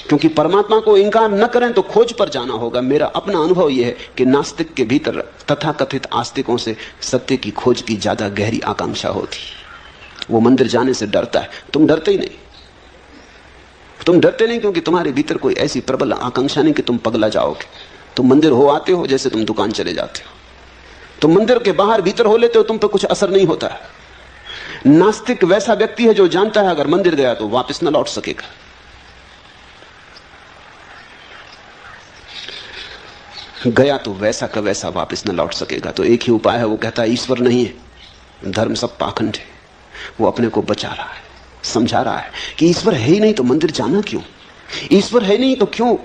क्योंकि परमात्मा को इंकार न करें तो खोज पर जाना होगा। मेरा अपना अनुभव यह है कि नास्तिक के भीतर तथाकथित आस्तिकों से सत्य की खोज की ज्यादा गहरी आकांक्षा होती। वो मंदिर जाने से डरता है, तुम डरते ही नहीं। तुम डरते नहीं क्योंकि तुम्हारे भीतर कोई ऐसी प्रबल आकांक्षा नहीं कि तुम पगला जाओगे। तुम मंदिर हो आते हो जैसे तुम दुकान चले जाते हो। तुम मंदिर के बाहर भीतर हो लेते हो, तुम पे कुछ असर नहीं होता है। नास्तिक वैसा व्यक्ति है जो जानता है अगर मंदिर गया तो वापस न लौट सकेगा। गया तो वैसा का वैसा वापस न लौट सकेगा। तो एक ही उपाय है, वो कहता है ईश्वर नहीं है, धर्म सब पाखंड है। वो अपने को बचा रहा है, समझा रहा है कि ईश्वर है ही नहीं तो मंदिर जाना क्यों? ईश्वर है नहीं तो क्यों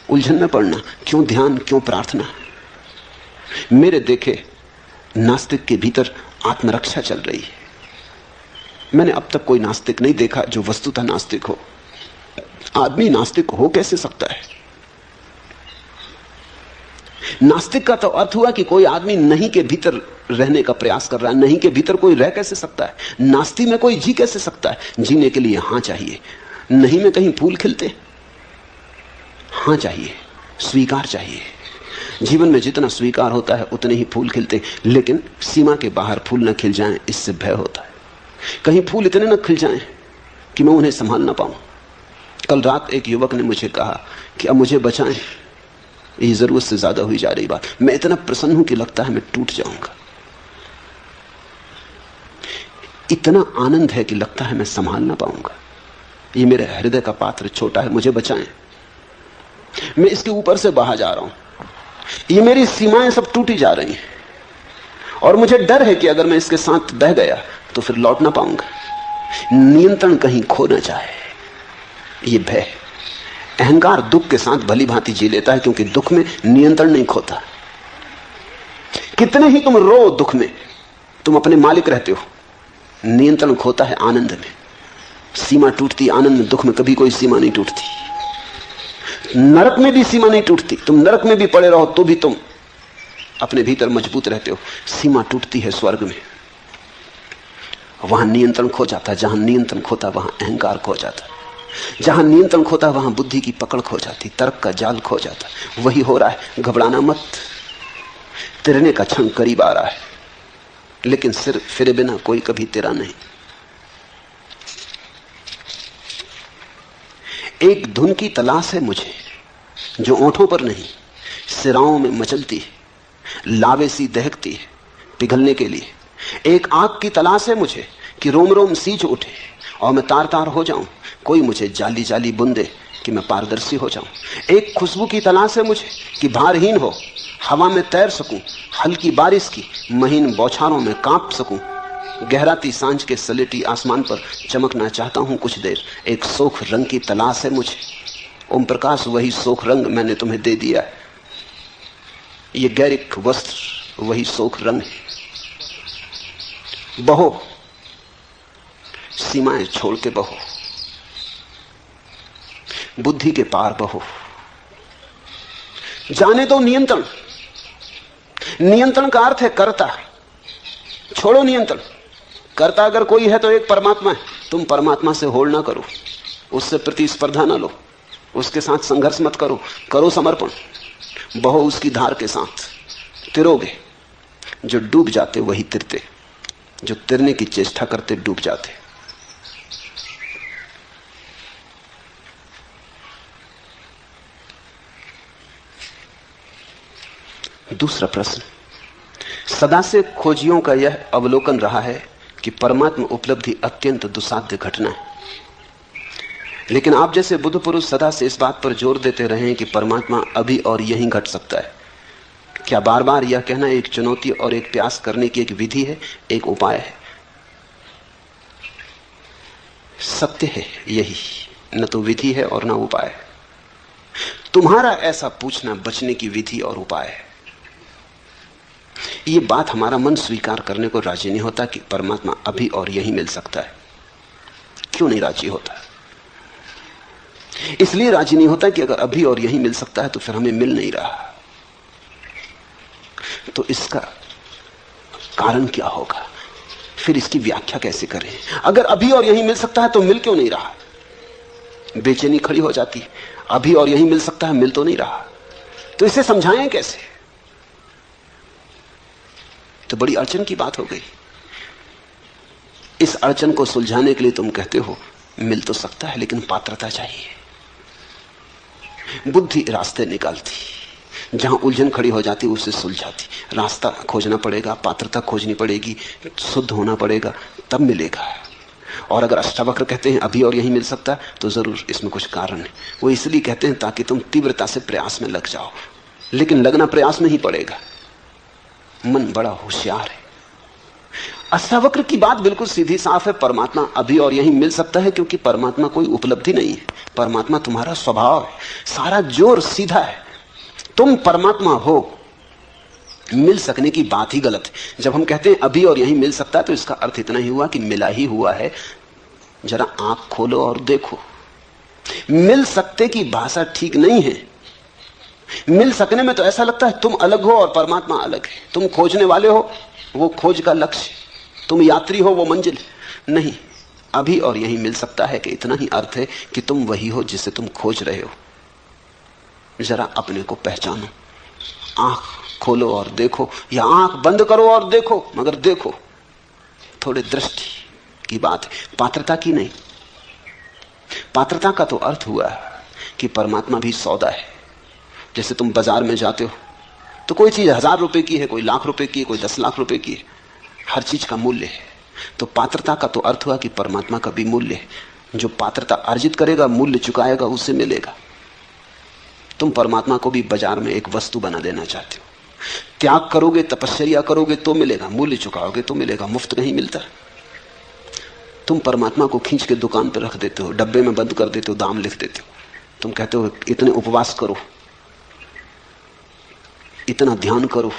उलझन में पड़ना, क्यों ध्यान, क्यों प्रार्थना? मेरे देखे नास्तिक के भीतर आत्मरक्षा चल रही है। मैंने अब तक कोई नास्तिक नहीं देखा जो वस्तुतः नास्तिक हो। आदमी नास्तिक हो कैसे सकता है? नास्तिक का तो अर्थ हुआ कि कोई आदमी नहीं के भीतर रहने का प्रयास कर रहा है। नहीं के भीतर कोई रह कैसे सकता है? नास्ती में कोई जी कैसे सकता है? जीने के लिए हां चाहिए। नहीं में कहीं फूल खिलते? हां चाहिए, स्वीकार चाहिए। जीवन में जितना स्वीकार होता है उतने ही फूल खिलते, लेकिन सीमा के बाहर फूल न खिल जाएं इससे भय होता है। कहीं फूल इतने न खिल जाएं कि मैं उन्हें संभाल ना पाऊं। कल रात एक युवक ने मुझे कहा कि अब मुझे बचाएं, ये जरूरत से ज्यादा हुई जा रही बात। मैं इतना प्रसन्न हूं कि लगता है मैं टूट जाऊंगा। इतना आनंद है कि लगता है मैं संभाल ना पाऊंगा। ये मेरे हृदय का पात्र छोटा है, मुझे बचाएं। मैं इसके ऊपर से बहा जा रहा हूं। ये मेरी सीमाएं सब टूटी जा रही हैं और मुझे डर है कि अगर मैं इसके साथ बह गया तो फिर लौट ना पाऊंगा। नियंत्रण कहीं खो ना जाए, ये भय। अहंकार दुख के साथ भली भांति जी लेता है क्योंकि दुख में नियंत्रण नहीं खोता। कितने ही तुम रो दुख में, तुम अपने मालिक रहते हो। नियंत्रण खोता है आनंद में। सीमा टूटती आनंद में, दुख में कभी कोई सीमा नहीं टूटती। नरक में भी सीमा नहीं टूटती। तुम नरक में भी पड़े रहो तो भी तुम अपने भीतर मजबूत रहते हो। सीमा टूटती है स्वर्ग में, वहां नियंत्रण खो जाता है। जहां नियंत्रण खोता वहां अहंकार खो जाता है। जहां नियंत्रण खोता वहां बुद्धि की पकड़ खो जाती, तर्क का जाल खो जाता। वही हो रहा है। घबराना मत, तिरने का क्षण करीब आ रहा है, लेकिन सिर फिरे बिना कोई कभी तिरा नहीं। एक धुन की तलाश है मुझे जो ओंठों पर नहीं, सिराओं में मचलती है, लावे सी दहकती है पिघलने के लिए। एक आग की तलाश है मुझे कि रोम रोम सींच उठे और मैं तार तार हो जाऊं। कोई मुझे जाली जाली बुंदे कि मैं पारदर्शी हो जाऊं। एक खुशबू की तलाश है मुझे कि भारहीन हो, हवा में तैर सकूं, हल्की बारिश की महीन बौछारों में कांप सकूं। गहराती सांझ के सलेटी आसमान पर चमकना चाहता हूं कुछ देर। एक सोख रंग की तलाश है मुझे। ओम प्रकाश, वही सोख रंग मैंने तुम्हें दे दिया है। ये गैरिक वस्त्र वही सोख रंग है। बहो, सीमाएं छोड़ के बहो, बुद्धि के पार बहो। जाने दो नियंत्रण। नियंत्रण का अर्थ है कर्ता। छोड़ो नियंत्रण। कर्ता अगर कोई है तो एक परमात्मा है। तुम परमात्मा से होड़ ना करो, उससे प्रतिस्पर्धा ना लो। उसके साथ संघर्ष मत करो, करो समर्पण, बहो उसकी धार के साथ, तिरोगे। जो डूब जाते वही तिरते, जो तिरने की चेष्टा करते डूब जाते। दूसरा प्रश्न, सदा से खोजियों का यह अवलोकन रहा है कि परमात्मा उपलब्धि अत्यंत दुस्साध्य घटना है, लेकिन आप जैसे बुद्ध पुरुष सदा से इस बात पर जोर देते रहे हैं कि परमात्मा अभी और यहीं घट सकता है। क्या बार बार यह कहना एक चुनौती और एक प्रयास करने की एक विधि है, एक उपाय है? सत्य है यही, न तो विधि है और न उपाय है। तुम्हारा ऐसा पूछना बचने की विधि और उपाय है। ये बात हमारा मन स्वीकार करने को राजी नहीं होता कि परमात्मा अभी और यहीं मिल सकता है। क्यों नहीं राजी होता? इसलिए राजी नहीं होता कि अगर अभी और यहीं मिल सकता है तो फिर हमें मिल नहीं रहा। तो इसका कारण क्या होगा? फिर इसकी व्याख्या कैसे करें? अगर अभी और यहीं मिल सकता है तो मिल क्यों नहीं रहा? बेचैनी खड़ी हो जाती है, अभी और यहीं मिल सकता है, मिल तो नहीं रहा। तो इसे समझाएं कैसे? तो बड़ी अड़चन की बात हो गई। इस अड़चन को सुलझाने के लिए तुम कहते हो मिल तो सकता है लेकिन पात्रता चाहिए। बुद्धि रास्ते निकालती, जहां उलझन खड़ी हो जाती उसे सुलझाती। रास्ता खोजना पड़ेगा, पात्रता खोजनी पड़ेगी, शुद्ध होना पड़ेगा, तब मिलेगा। और अगर अष्टावक्र कहते हैं अभी और यहीं मिल सकता है तो जरूर इसमें कुछ कारण है। वो इसलिए कहते हैं ताकि तुम तीव्रता से प्रयास में लग जाओ, लेकिन लगना प्रयास में ही पड़ेगा। मन बड़ा होशियार है। अष्टावक्र की बात बिल्कुल सीधी साफ है, परमात्मा अभी और यहीं मिल सकता है क्योंकि परमात्मा कोई उपलब्धि नहीं है, परमात्मा तुम्हारा स्वभाव है। सारा जोर सीधा है, तुम परमात्मा हो। मिल सकने की बात ही गलत है। जब हम कहते हैं अभी और यहीं मिल सकता है तो इसका अर्थ इतना ही हुआ कि मिला ही हुआ है। जरा आंख खोलो और देखो। मिल सकते की भाषा ठीक नहीं है। मिल सकने में तो ऐसा लगता है तुम अलग हो और परमात्मा अलग है। तुम खोजने वाले हो, वो खोज का लक्ष्य, तुम यात्री हो, वो मंजिल नहीं। अभी और यहीं मिल सकता है कि इतना ही अर्थ है कि तुम वही हो जिसे तुम खोज रहे हो। जरा अपने को पहचानो, आंख खोलो और देखो, या आंख बंद करो और देखो, मगर देखो। थोड़े दृष्टि की बात है, पात्रता की नहीं। पात्रता का तो अर्थ हुआ कि परमात्मा भी सौदा है। जैसे तुम बाजार में जाते हो तो कोई चीज 1000 रुपए की है, कोई लाख रुपए की है, कोई 10 लाख रुपए की है, हर चीज का मूल्य है। तो पात्रता का तो अर्थ हुआ कि परमात्मा का भी मूल्य है। जो पात्रता अर्जित करेगा, मूल्य चुकाएगा, उसे मिलेगा। तुम परमात्मा को भी बाजार में एक वस्तु बना देना चाहते हो। त्याग करोगे, तपस्या करोगे तो मिलेगा, मूल्य चुकाओगे तो मिलेगा, मुफ्त नहीं मिलता। तुम परमात्मा को खींच के दुकान पर रख देते हो, डब्बे में बंद कर देते हो, दाम लिख देते हो। तुम कहते हो इतने उपवास करो, इतना ध्यान करो,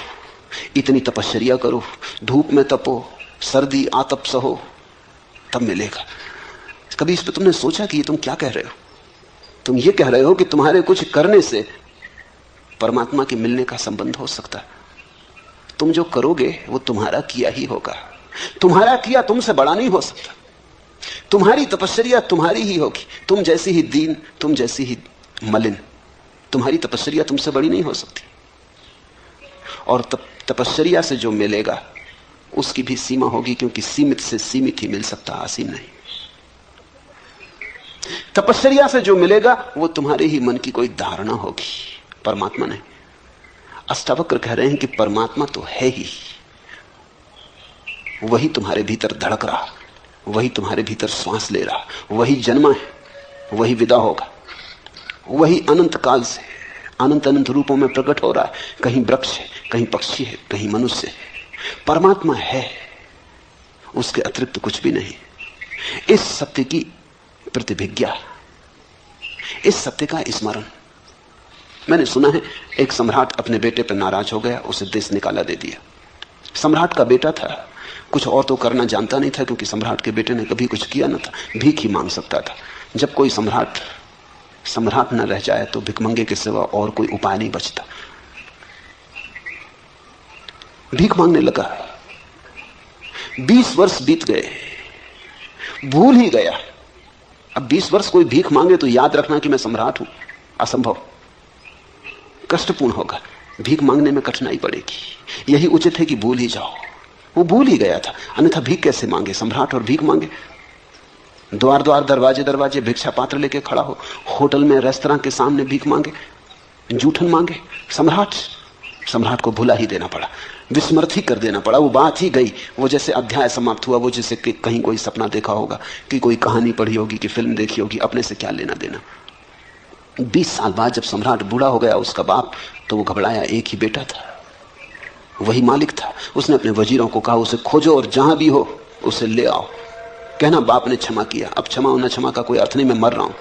इतनी तपस्या करो, धूप में तपो, सर्दी आतप सहो, तब मिलेगा। कभी इस पर तुमने सोचा कि ये तुम क्या कह रहे हो? तुम ये कह रहे हो कि तुम्हारे कुछ करने से परमात्मा के मिलने का संबंध हो सकता है। तुम जो करोगे वो तुम्हारा किया ही होगा। तुम्हारा किया तुमसे बड़ा नहीं हो सकता। तुम्हारी तपस्या तुम्हारी ही होगी। तुम जैसी ही दीन, तुम जैसी ही मलिन, तुम्हारी तपस्या तुमसे बड़ी नहीं हो सकती। और तपस्या से जो मिलेगा उसकी भी सीमा होगी, क्योंकि सीमित से सीमित ही मिल सकता, असीम नहीं। तपस्या से जो मिलेगा वो तुम्हारे ही मन की कोई धारणा होगी, परमात्मा नहीं। अष्टावक्र कह रहे हैं कि परमात्मा तो है ही, वही तुम्हारे भीतर धड़क रहा, वही तुम्हारे भीतर श्वास ले रहा, वही जन्मा है, वही विदा होगा, वही अनंत काल से अनंत अनंत रूपों में प्रकट हो रहा है। कहीं वृक्ष है, कहीं पक्षी है, कहीं मनुष्य है। परमात्मा है, उसके अतिरिक्त कुछ भी नहीं। इस सत्य की प्रतिभिज्ञा, इस सत्य का स्मरण। मैंने सुना है एक सम्राट अपने बेटे पर नाराज हो गया, उसे देश निकाला दे दिया। सम्राट का बेटा था, कुछ और तो करना जानता नहीं था, क्योंकि सम्राट के बेटे ने कभी कुछ किया न था, भीख ही मांग सकता था। जब कोई सम्राट न रह जाए तो भिखमंगे के सिवा और कोई उपाय नहीं बचता। भीख मांगने लगा। 20 वर्ष बीत गए, भूल ही गया अब 20 वर्ष कोई भीख मांगे तो याद रखना कि मैं सम्राट हूं, असंभव, कष्टपूर्ण होगा। भीख मांगने में कठिनाई पड़ेगी। यही उचित है कि भूल ही जाओ। वो भूल ही गया था, अन्यथा भीख कैसे मांगे? सम्राट और भीख मांगे? द्वार द्वार दरवाजे दरवाजे भिक्षा पात्र लेके खड़ा हो, होटल में रेस्तरां के सामने भीख मांगे, जूठन मांगे। सम्राट को भुला ही देना पड़ा, विस्मृत ही कर देना पड़ा। वो बात ही गई। वो जैसे अध्याय समाप्त हुआ, वो जैसे कि कहीं कोई सपना देखा होगा, कि कोई कहानी पढ़ी होगी, कि फिल्म देखी होगी, अपने से क्या लेना देना। 20 साल बाद जब सम्राट बूढ़ा हो गया, उसका बाप, तो वो घबराया। एक ही बेटा था, वही मालिक था। उसने अपने वजीरों को कहा, उसे खोजो और जहां भी हो उसे ले आओ। कहना बाप ने क्षमा किया। अब क्षमा होना क्षमा का कोई अर्थ नहीं, मैं मर रहा हूं।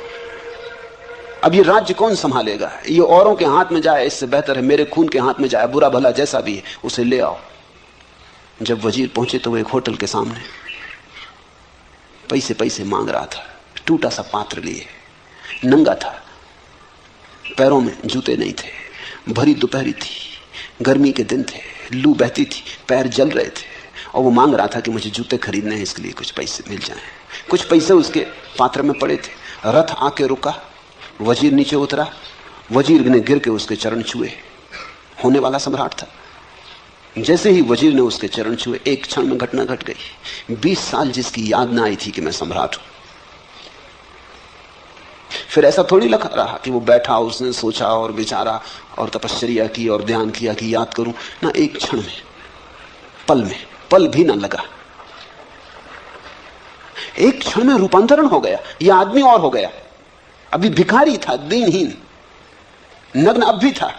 अब ये राज्य कौन संभालेगा? ये औरों के हाथ में जाए इससे बेहतर है मेरे खून के हाथ में जाए, बुरा भला जैसा भी है, उसे ले आओ। जब वजीर पहुंचे तो वो एक होटल के सामने पैसे पैसे मांग रहा था, टूटा सा पात्र लिए, नंगा था, पैरों में जूते नहीं थे, भरी दोपहरी थी, गर्मी के दिन थे, लू बहती थी, पैर जल रहे थे, और वो मांग रहा था कि मुझे जूते खरीदने हैं, इसके लिए कुछ पैसे मिल जाएं। कुछ पैसे उसके पात्र में पड़े थे। रथ आके रुका, वजीर नीचे उतरा, वजीर ने गिर के उसके चरण छुए। होने वाला सम्राट था। जैसे ही वजीर ने उसके चरण छुए, एक क्षण में घटना घट गई। 20 साल जिसकी याद ना आई थी कि मैं सम्राट हूं। फिर ऐसा थोड़ी लगा रहा कि वो बैठा, उसने सोचा और विचारा और तपश्चर्या की और ध्यान किया कि याद करूं ना। एक क्षण में, पल भी ना लगा, एक क्षण में रूपांतरण हो गया। यह आदमी और हो गया। अभी भिखारी था, दीनहीन, नग्न अब भी था,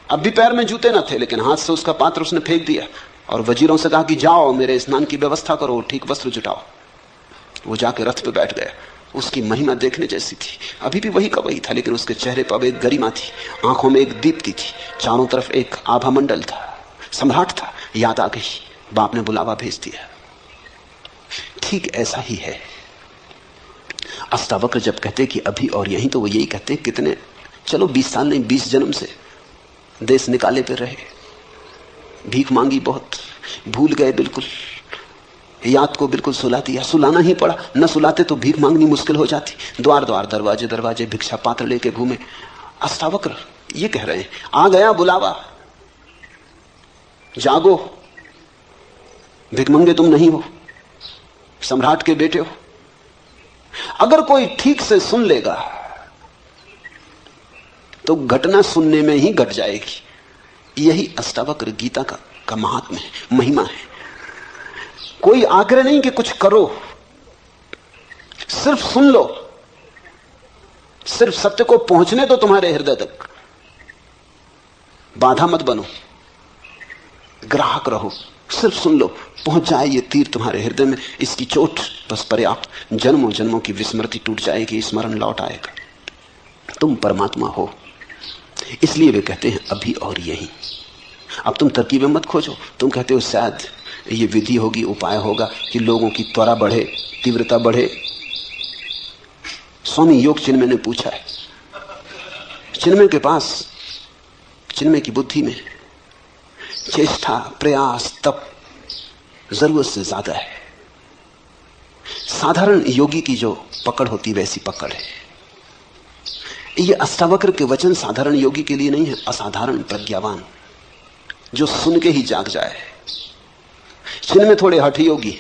अब भी पैर में जूते न थे, लेकिन हाथ से उसका पात्र उसने फेंक दिया और वजीरों से कहा कि जाओ मेरे स्नान की व्यवस्था करो, ठीक वस्त्र जुटाओ। वो जाके रथ पे बैठ गया। उसकी महिमा देखने जैसी थी। अभी भी वही का वही था, लेकिन उसके चेहरे पर एक गरिमा थी, आंखों में एक दीप्ति थी, चारों तरफ एक आभा मंडल था। सम्राट था। याद आ गई, बाप ने बुलावा भेज दिया। ठीक ऐसा ही है। अष्टावक्र जब कहते कि अभी और यहीं, तो वो यही कहते कितने, चलो 20 साल नहीं, 20 जन्म से देश निकाले पे रहे, भीख मांगी बहुत, भूल गए बिल्कुल, याद को बिल्कुल सुला दिया, सुलाना ही पड़ा। न सुलाते तो भीख मांगनी मुश्किल हो जाती। द्वार द्वार दरवाजे दरवाजे भिक्षा पात्र लेके घूमे। अष्टावक्र ये कह रहे हैं, आ गया बुलावा, जागो, भिखमंगे तुम नहीं हो, सम्राट के बेटे हो। अगर कोई ठीक से सुन लेगा तो घटना सुनने में ही घट जाएगी। यही अष्टावक्र गीता का महात्म्य है, महिमा है। कोई आग्रह नहीं कि कुछ करो, सिर्फ सुन लो, सिर्फ सत्य को पहुंचने दो तुम्हारे हृदय तक। बाधा मत बनो, ग्राहक रहो, सिर्फ सुन लो, पहुंच जाए ये तीर तुम्हारे हृदय में, इसकी चोट बस पर्याप्त। जन्मों जन्मों की विस्मृति टूट जाएगी, स्मरण लौट आएगा, तुम परमात्मा हो। इसलिए वे कहते हैं अभी और यही। अब तुम तरकीबें मत खोजो। तुम कहते हो शायद ये विधि होगी, उपाय होगा कि लोगों की त्वरा बढ़े, तीव्रता बढ़े। स्वामी योग चिन्मय ने पूछा है, चिन्मय के पास, चिन्मय की बुद्धि में चेष्टा, प्रयास, तप जरूरत से ज्यादा है। साधारण योगी की जो पकड़ होती वैसी पकड़ है। ये अष्टावक्र के वचन साधारण योगी के लिए नहीं है, असाधारण प्रज्ञावान जो सुन के ही जाग जाए। चिन्मय थोड़े हठ योगी,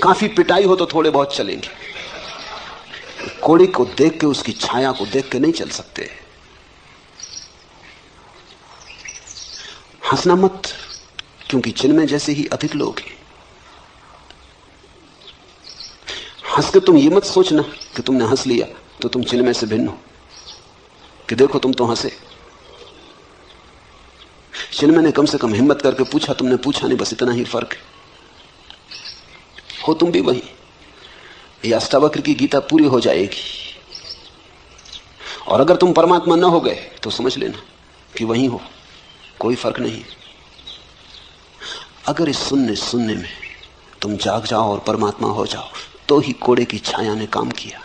काफी पिटाई हो तो थोड़े बहुत चलेंगे। कोड़ी को देख के, उसकी छाया को देख के नहीं चल सकते। हंसना मत, क्योंकि चिन्मय जैसे ही अधिक लोग हैं। हंस के तुम ये मत सोचना कि तुमने हंस लिया तो तुम चिन्मय से भिन्न हो, कि देखो तुम तो हंसे। चिन्मय ने कम से कम हिम्मत करके पूछा, तुमने पूछा नहीं, बस इतना ही फर्क है। हो तुम भी वही। यह अष्टावक्र की गीता पूरी हो जाएगी। और अगर तुम परमात्मा न हो गए तो समझ लेना कि वही हो, कोई फर्क नहीं। अगर इस सुनने में तुम जाग जाओ और परमात्मा हो जाओ तो ही कोड़े की छाया ने काम किया।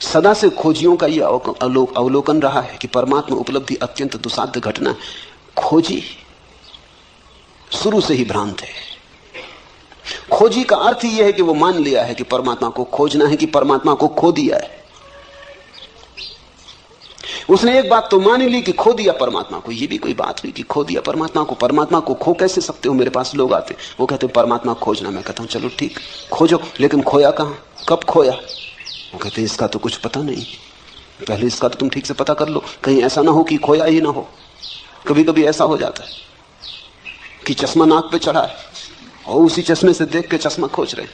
सदा से खोजियों का यह अवलोकन रहा है कि परमात्मा उपलब्धि अत्यंत दुसाध्य घटना। खोजी शुरू से ही भ्रांत है। खोजी का अर्थ यह है कि वो मान लिया है कि परमात्मा को खोजना है, कि परमात्मा को खो दिया है। उसने एक बात तो मान ली कि खो दिया परमात्मा को। ये भी कोई बात हुई कि खो दिया परमात्मा को? परमात्मा को खो कैसे सकते हो? मेरे पास लोग आते, वो कहते परमात्मा खोजना। मैं कहता हूं चलो ठीक, खोजो, लेकिन खोया कहां, कब खोया? वो कहते इसका तो कुछ पता नहीं, पहले इसका तो तुम ठीक से पता कर लो, कहीं ऐसा ना हो कि खोया ही ना हो। कभी कभी ऐसा हो जाता है कि चश्मा नाक पे चढ़ा है और उसी चश्मे से देख के चश्मा खोज रहे।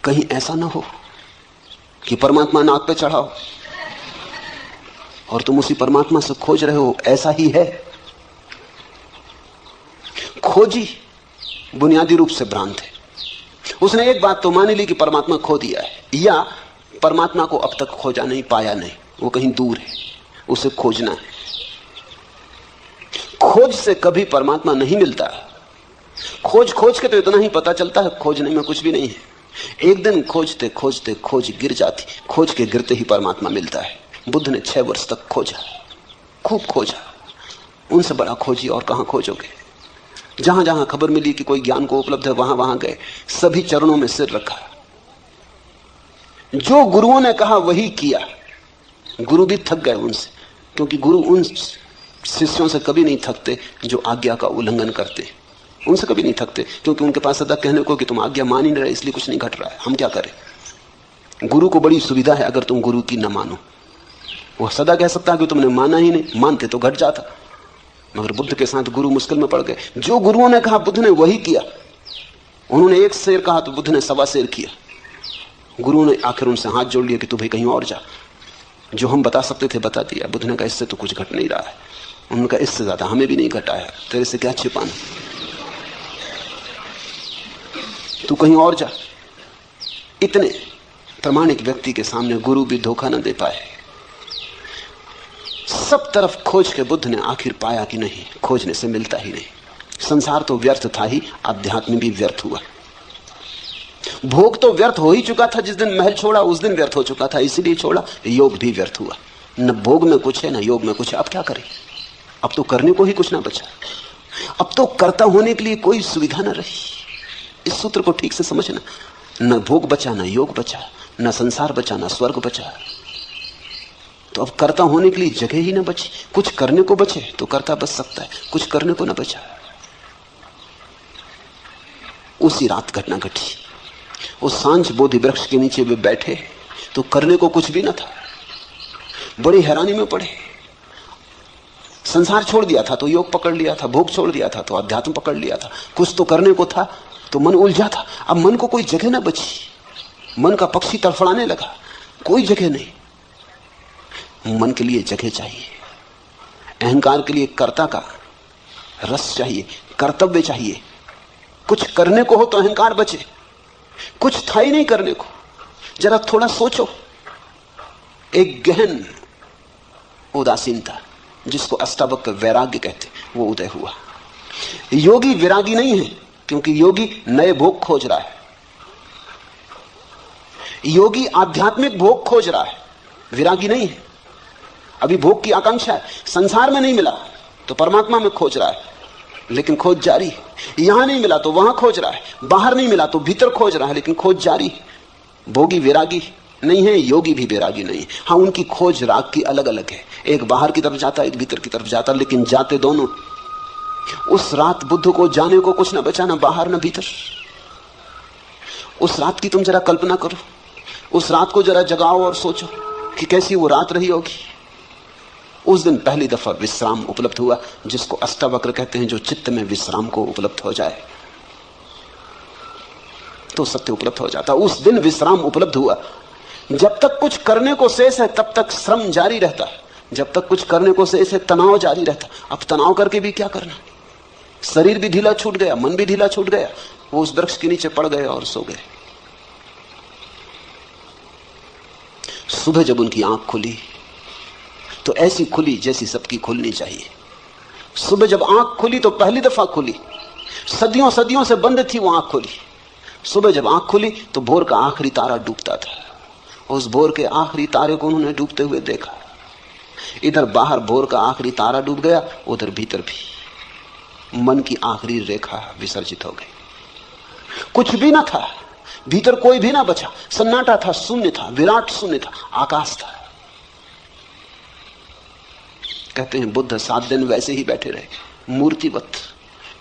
कहीं ऐसा ना हो कि परमात्मा नाक पे चढ़ा हो और तुम उसी परमात्मा से खोज रहे हो। ऐसा ही है। खोजी बुनियादी रूप से भ्रांत है। उसने एक बात तो मान ली कि परमात्मा खो दिया है, या परमात्मा को अब तक खोजा नहीं, पाया नहीं, वो कहीं दूर है, उसे खोजना है। खोज से कभी परमात्मा नहीं मिलता। खोज खोज के तो इतना ही पता चलता है, खोजने में कुछ भी नहीं है। एक दिन खोजते खोजते खोज गिर जाती, खोज के गिरते ही परमात्मा मिलता है। बुद्ध ने 6 वर्ष तक खोजा, खूब खोजा। उनसे बड़ा खोजी और कहां खोजोगे? जहां जहां खबर मिली कि कोई ज्ञान को उपलब्ध है, वहां वहां गए, सभी चरणों में सिर रखा। जो गुरुओं ने कहा वही किया। गुरु भी थक गए उनसे, क्योंकि गुरु उन शिष्यों से कभी नहीं थकते जो आज्ञा का उल्लंघन करते। उनसे कभी नहीं थकते, क्योंकि उनके पास सदा कहने को कि तुम आज्ञा मान ही नहीं रहे, इसलिए कुछ नहीं घट रहा है, हम क्या करें। गुरु को बड़ी सुविधा है अगर तुम गुरु की न मानो। वो सदा कह सकता है कि तुमने माना ही नहीं, मानते तो घट जाता। मगर बुद्ध के साथ गुरु मुश्किल में पड़ गए। जो गुरुओं ने कहा बुद्ध ने वही किया। उन्होंने 1 शेर कहा तो बुद्ध ने 1.25 शेर किया। गुरु ने आखिर उनसे हाथ जोड़ लिया कि तू भाई कहीं और जा, जो हम बता सकते थे बता दिया। बुद्ध ने कहा इससे तो कुछ घट नहीं रहा है। उन्होंने कहा इससे ज्यादा हमें भी नहीं घटा है, तेरे से क्या छिपाना, तू कहीं और जा। इतने प्रामाणिक व्यक्ति के सामने गुरु भी धोखा न दे पाए। सब तरफ खोज के बुद्ध ने आखिर पाया कि नहीं, खोजने से मिलता ही नहीं। संसार तो व्यर्थ था ही, अध्यात्म भी व्यर्थ हुआ। भोग तो व्यर्थ हो ही चुका था, जिस दिन महल छोड़ा उस दिन व्यर्थ हो चुका था, इसीलिए छोड़ा। योग भी व्यर्थ हुआ। न भोग में कुछ है न योग में कुछ है। अब क्या करें? अब तो करने को ही कुछ ना बचा। अब तो कर्ता होने के लिए कोई सुविधा न रही। इस सूत्र को ठीक से समझना। न भोग बचा, न योग बचा, न संसार बचा, न स्वर्ग बचा। तो अब कर्ता होने के लिए जगह ही न बची। कुछ करने को बचे तो कर्ता बच सकता है, कुछ करने को न बचा। उसी रात घटना घटी। उस सांझ बोधि वृक्ष के नीचे वे बैठे तो करने को कुछ भी न था। बड़ी हैरानी में पड़े। संसार छोड़ दिया था तो योग पकड़ लिया था, भोग छोड़ दिया था तो अध्यात्म पकड़ लिया था। कुछ तो करने को था तो मन उलझा था। अब मन को कोई जगह न बची। मन का पक्षी तड़फड़ाने लगा, कोई जगह नहीं। मन के लिए जगह चाहिए। अहंकार के लिए कर्ता का रस चाहिए, कर्तव्य चाहिए। कुछ करने को हो तो अहंकार बचे। कुछ था ही नहीं करने को। जरा थोड़ा सोचो। एक गहन उदासीनता, जिसको अष्टावक्र वैराग्य कहते, वो उदय हुआ। योगी विरागी नहीं है, क्योंकि योगी नए भोग खोज रहा है। योगी आध्यात्मिक भोग खोज रहा है, विरागी नहीं है। अभी भोग की आकांक्षा है। संसार में नहीं मिला तो परमात्मा में खोज रहा है, लेकिन खोज जारी है। यहां नहीं मिला तो वहां खोज रहा है, बाहर नहीं मिला तो भीतर खोज रहा है, लेकिन खोज जारी है। भोगी विरागी नहीं है, योगी भी विरागी नहीं है। हाँ, उनकी खोज राग की अलग अलग है। एक बाहर की तरफ जाता है, एक भीतर की तरफ जाता, लेकिन जाते दोनों। उस रात बुद्ध को जाने को कुछ न बचा, न बाहर न भीतर। उस रात की तुम जरा कल्पना करो। उस रात को जरा जगाओ और सोचो कि कैसी वो रात रही होगी। उस दिन पहली दफा विश्राम उपलब्ध हुआ, जिसको अष्टावक्र कहते हैं। जो चित्त में विश्राम को उपलब्ध हो जाए तो सत्य उपलब्ध हो जाता। उस दिन विश्राम उपलब्ध हुआ। जब तक कुछ करने को शेष है तब तक श्रम जारी रहता है। जब तक कुछ करने को शेष है तनाव जारी रहता। अब तनाव करके भी क्या करना। शरीर भी ढीला छूट गया, मन भी ढीला छूट गया। वो उस वृक्ष के नीचे पड़ गए और सो गए। सुबह जब उनकी आंख खुली तो ऐसी खुली जैसी सबकी खुलनी चाहिए। सुबह जब आंख खुली तो पहली दफा खुली। सदियों सदियों से बंद थी वो आंख खुली। सुबह जब आंख खुली तो भोर का आखिरी तारा डूबता था। उस भोर के आखिरी तारे को उन्होंने डूबते हुए देखा। इधर बाहर भोर का आखिरी तारा डूब गया, उधर भीतर भी मन की आखिरी रेखा विसर्जित हो गई। कुछ भी ना था भीतर, कोई भी ना बचा, सन्नाटा था, शून्य था, विराट शून्य था, आकाश था। कहते हैं बुद्ध 7 दिन वैसे ही बैठे रहे, मूर्तिवत,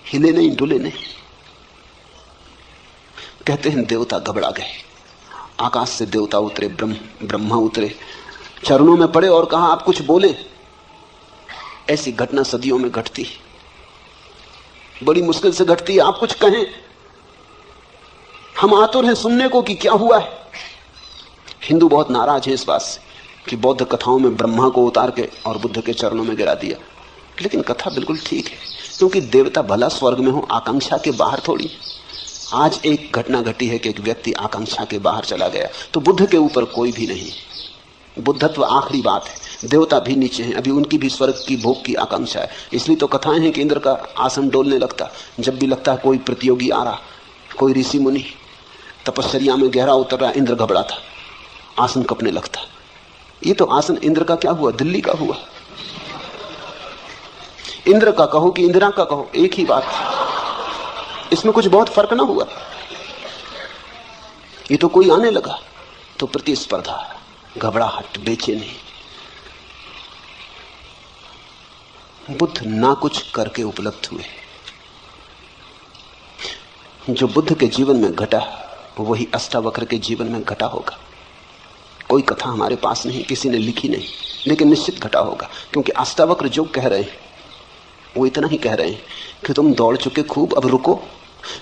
हिले नहीं डुले नहीं। कहते हैं देवता घबरा गए, आकाश से देवता उतरे, ब्रह्मा उतरे, चरणों में पड़े और कहा आप कुछ बोले। ऐसी घटना सदियों में घटती, बड़ी मुश्किल से घटती है, आप कुछ कहें, हम आतुर हैं सुनने को कि क्या हुआ है। हिंदू बहुत नाराज है इस बात से कि बौद्ध कथाओं में ब्रह्मा को उतार के और बुद्ध के चरणों में गिरा दिया, लेकिन कथा बिल्कुल ठीक है, क्योंकि देवता भला स्वर्ग में हो, आकांक्षा के बाहर थोड़ी। आज एक घटना घटी है कि एक व्यक्ति आकांक्षा के बाहर चला गया, तो बुद्ध के ऊपर कोई भी नहीं, बुद्धत्व आखिरी बात है। देवता भी नीचे हैं, अभी उनकी भी स्वर्ग की भोग की आकांक्षा है। इसलिए तो कथाएं हैं कि इंद्र का आसन डोलने लगता, जब भी लगता है कोई प्रतियोगी आ रहा, कोई ऋषि मुनि तपस्या में गहरा उतर रहा, इंद्र घबराता, आसन कपने लगता। ये तो आसन इंद्र का क्या हुआ, दिल्ली का हुआ। इंद्र का कहो कि इंदिरा का कहो, एक ही बात, इसमें कुछ बहुत फर्क ना हुआ। ये तो कोई आने लगा तो प्रतिस्पर्धा, घबराहट, बेचैनी। बुद्ध ना कुछ करके उपलब्ध हुए। जो बुद्ध के जीवन में घटा वही अष्टावक्र के जीवन में घटा होगा। कोई कथा हमारे पास नहीं, किसी ने लिखी नहीं, लेकिन निश्चित घटा होगा, क्योंकि अष्टावक्र जो कह रहे हैं वो इतना ही कह रहे हैं कि तुम दौड़ चुके खूब, अब रुको।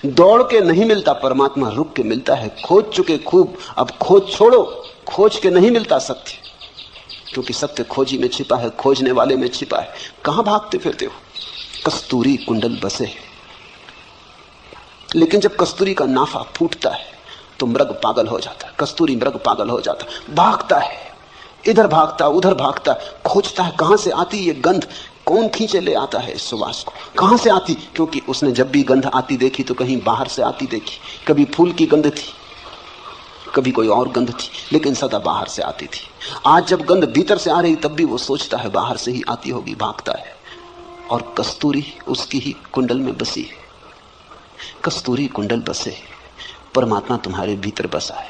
दौड़ के नहीं मिलता परमात्मा, रुक के मिलता है। खोज चुके खूब, अब खोज छोड़ो, खोज के नहीं मिलता सत्य, क्योंकि सत्य खोजी में छिपा है, खोजने वाले में छिपा है। कहां भागते फिरते हो? कस्तूरी कुंडल बसे। लेकिन जब कस्तूरी का नाफा फूटता है तो मृग पागल हो जाता है, कस्तूरी मृग पागल हो जाता है, भागता है, इधर भागता उधर भागता, खोजता है कहां से आती ये गंध, कौन खींचे ले आता है इस सुवास को, कहां से आती, क्योंकि उसने जब भी गंध आती देखी तो कहीं बाहर से आती देखी। कभी फूल की गंध थी, कभी कोई और गंध थी, लेकिन सदा बाहर से आती थी। आज जब गंध भीतर से आ रही तब भी वो सोचता है बाहर से ही आती होगी, भागता है। और कस्तूरी उसकी ही कुंडल में बसी है। कस्तूरी कुंडल बसे, परमात्मा तुम्हारे भीतर बसा है।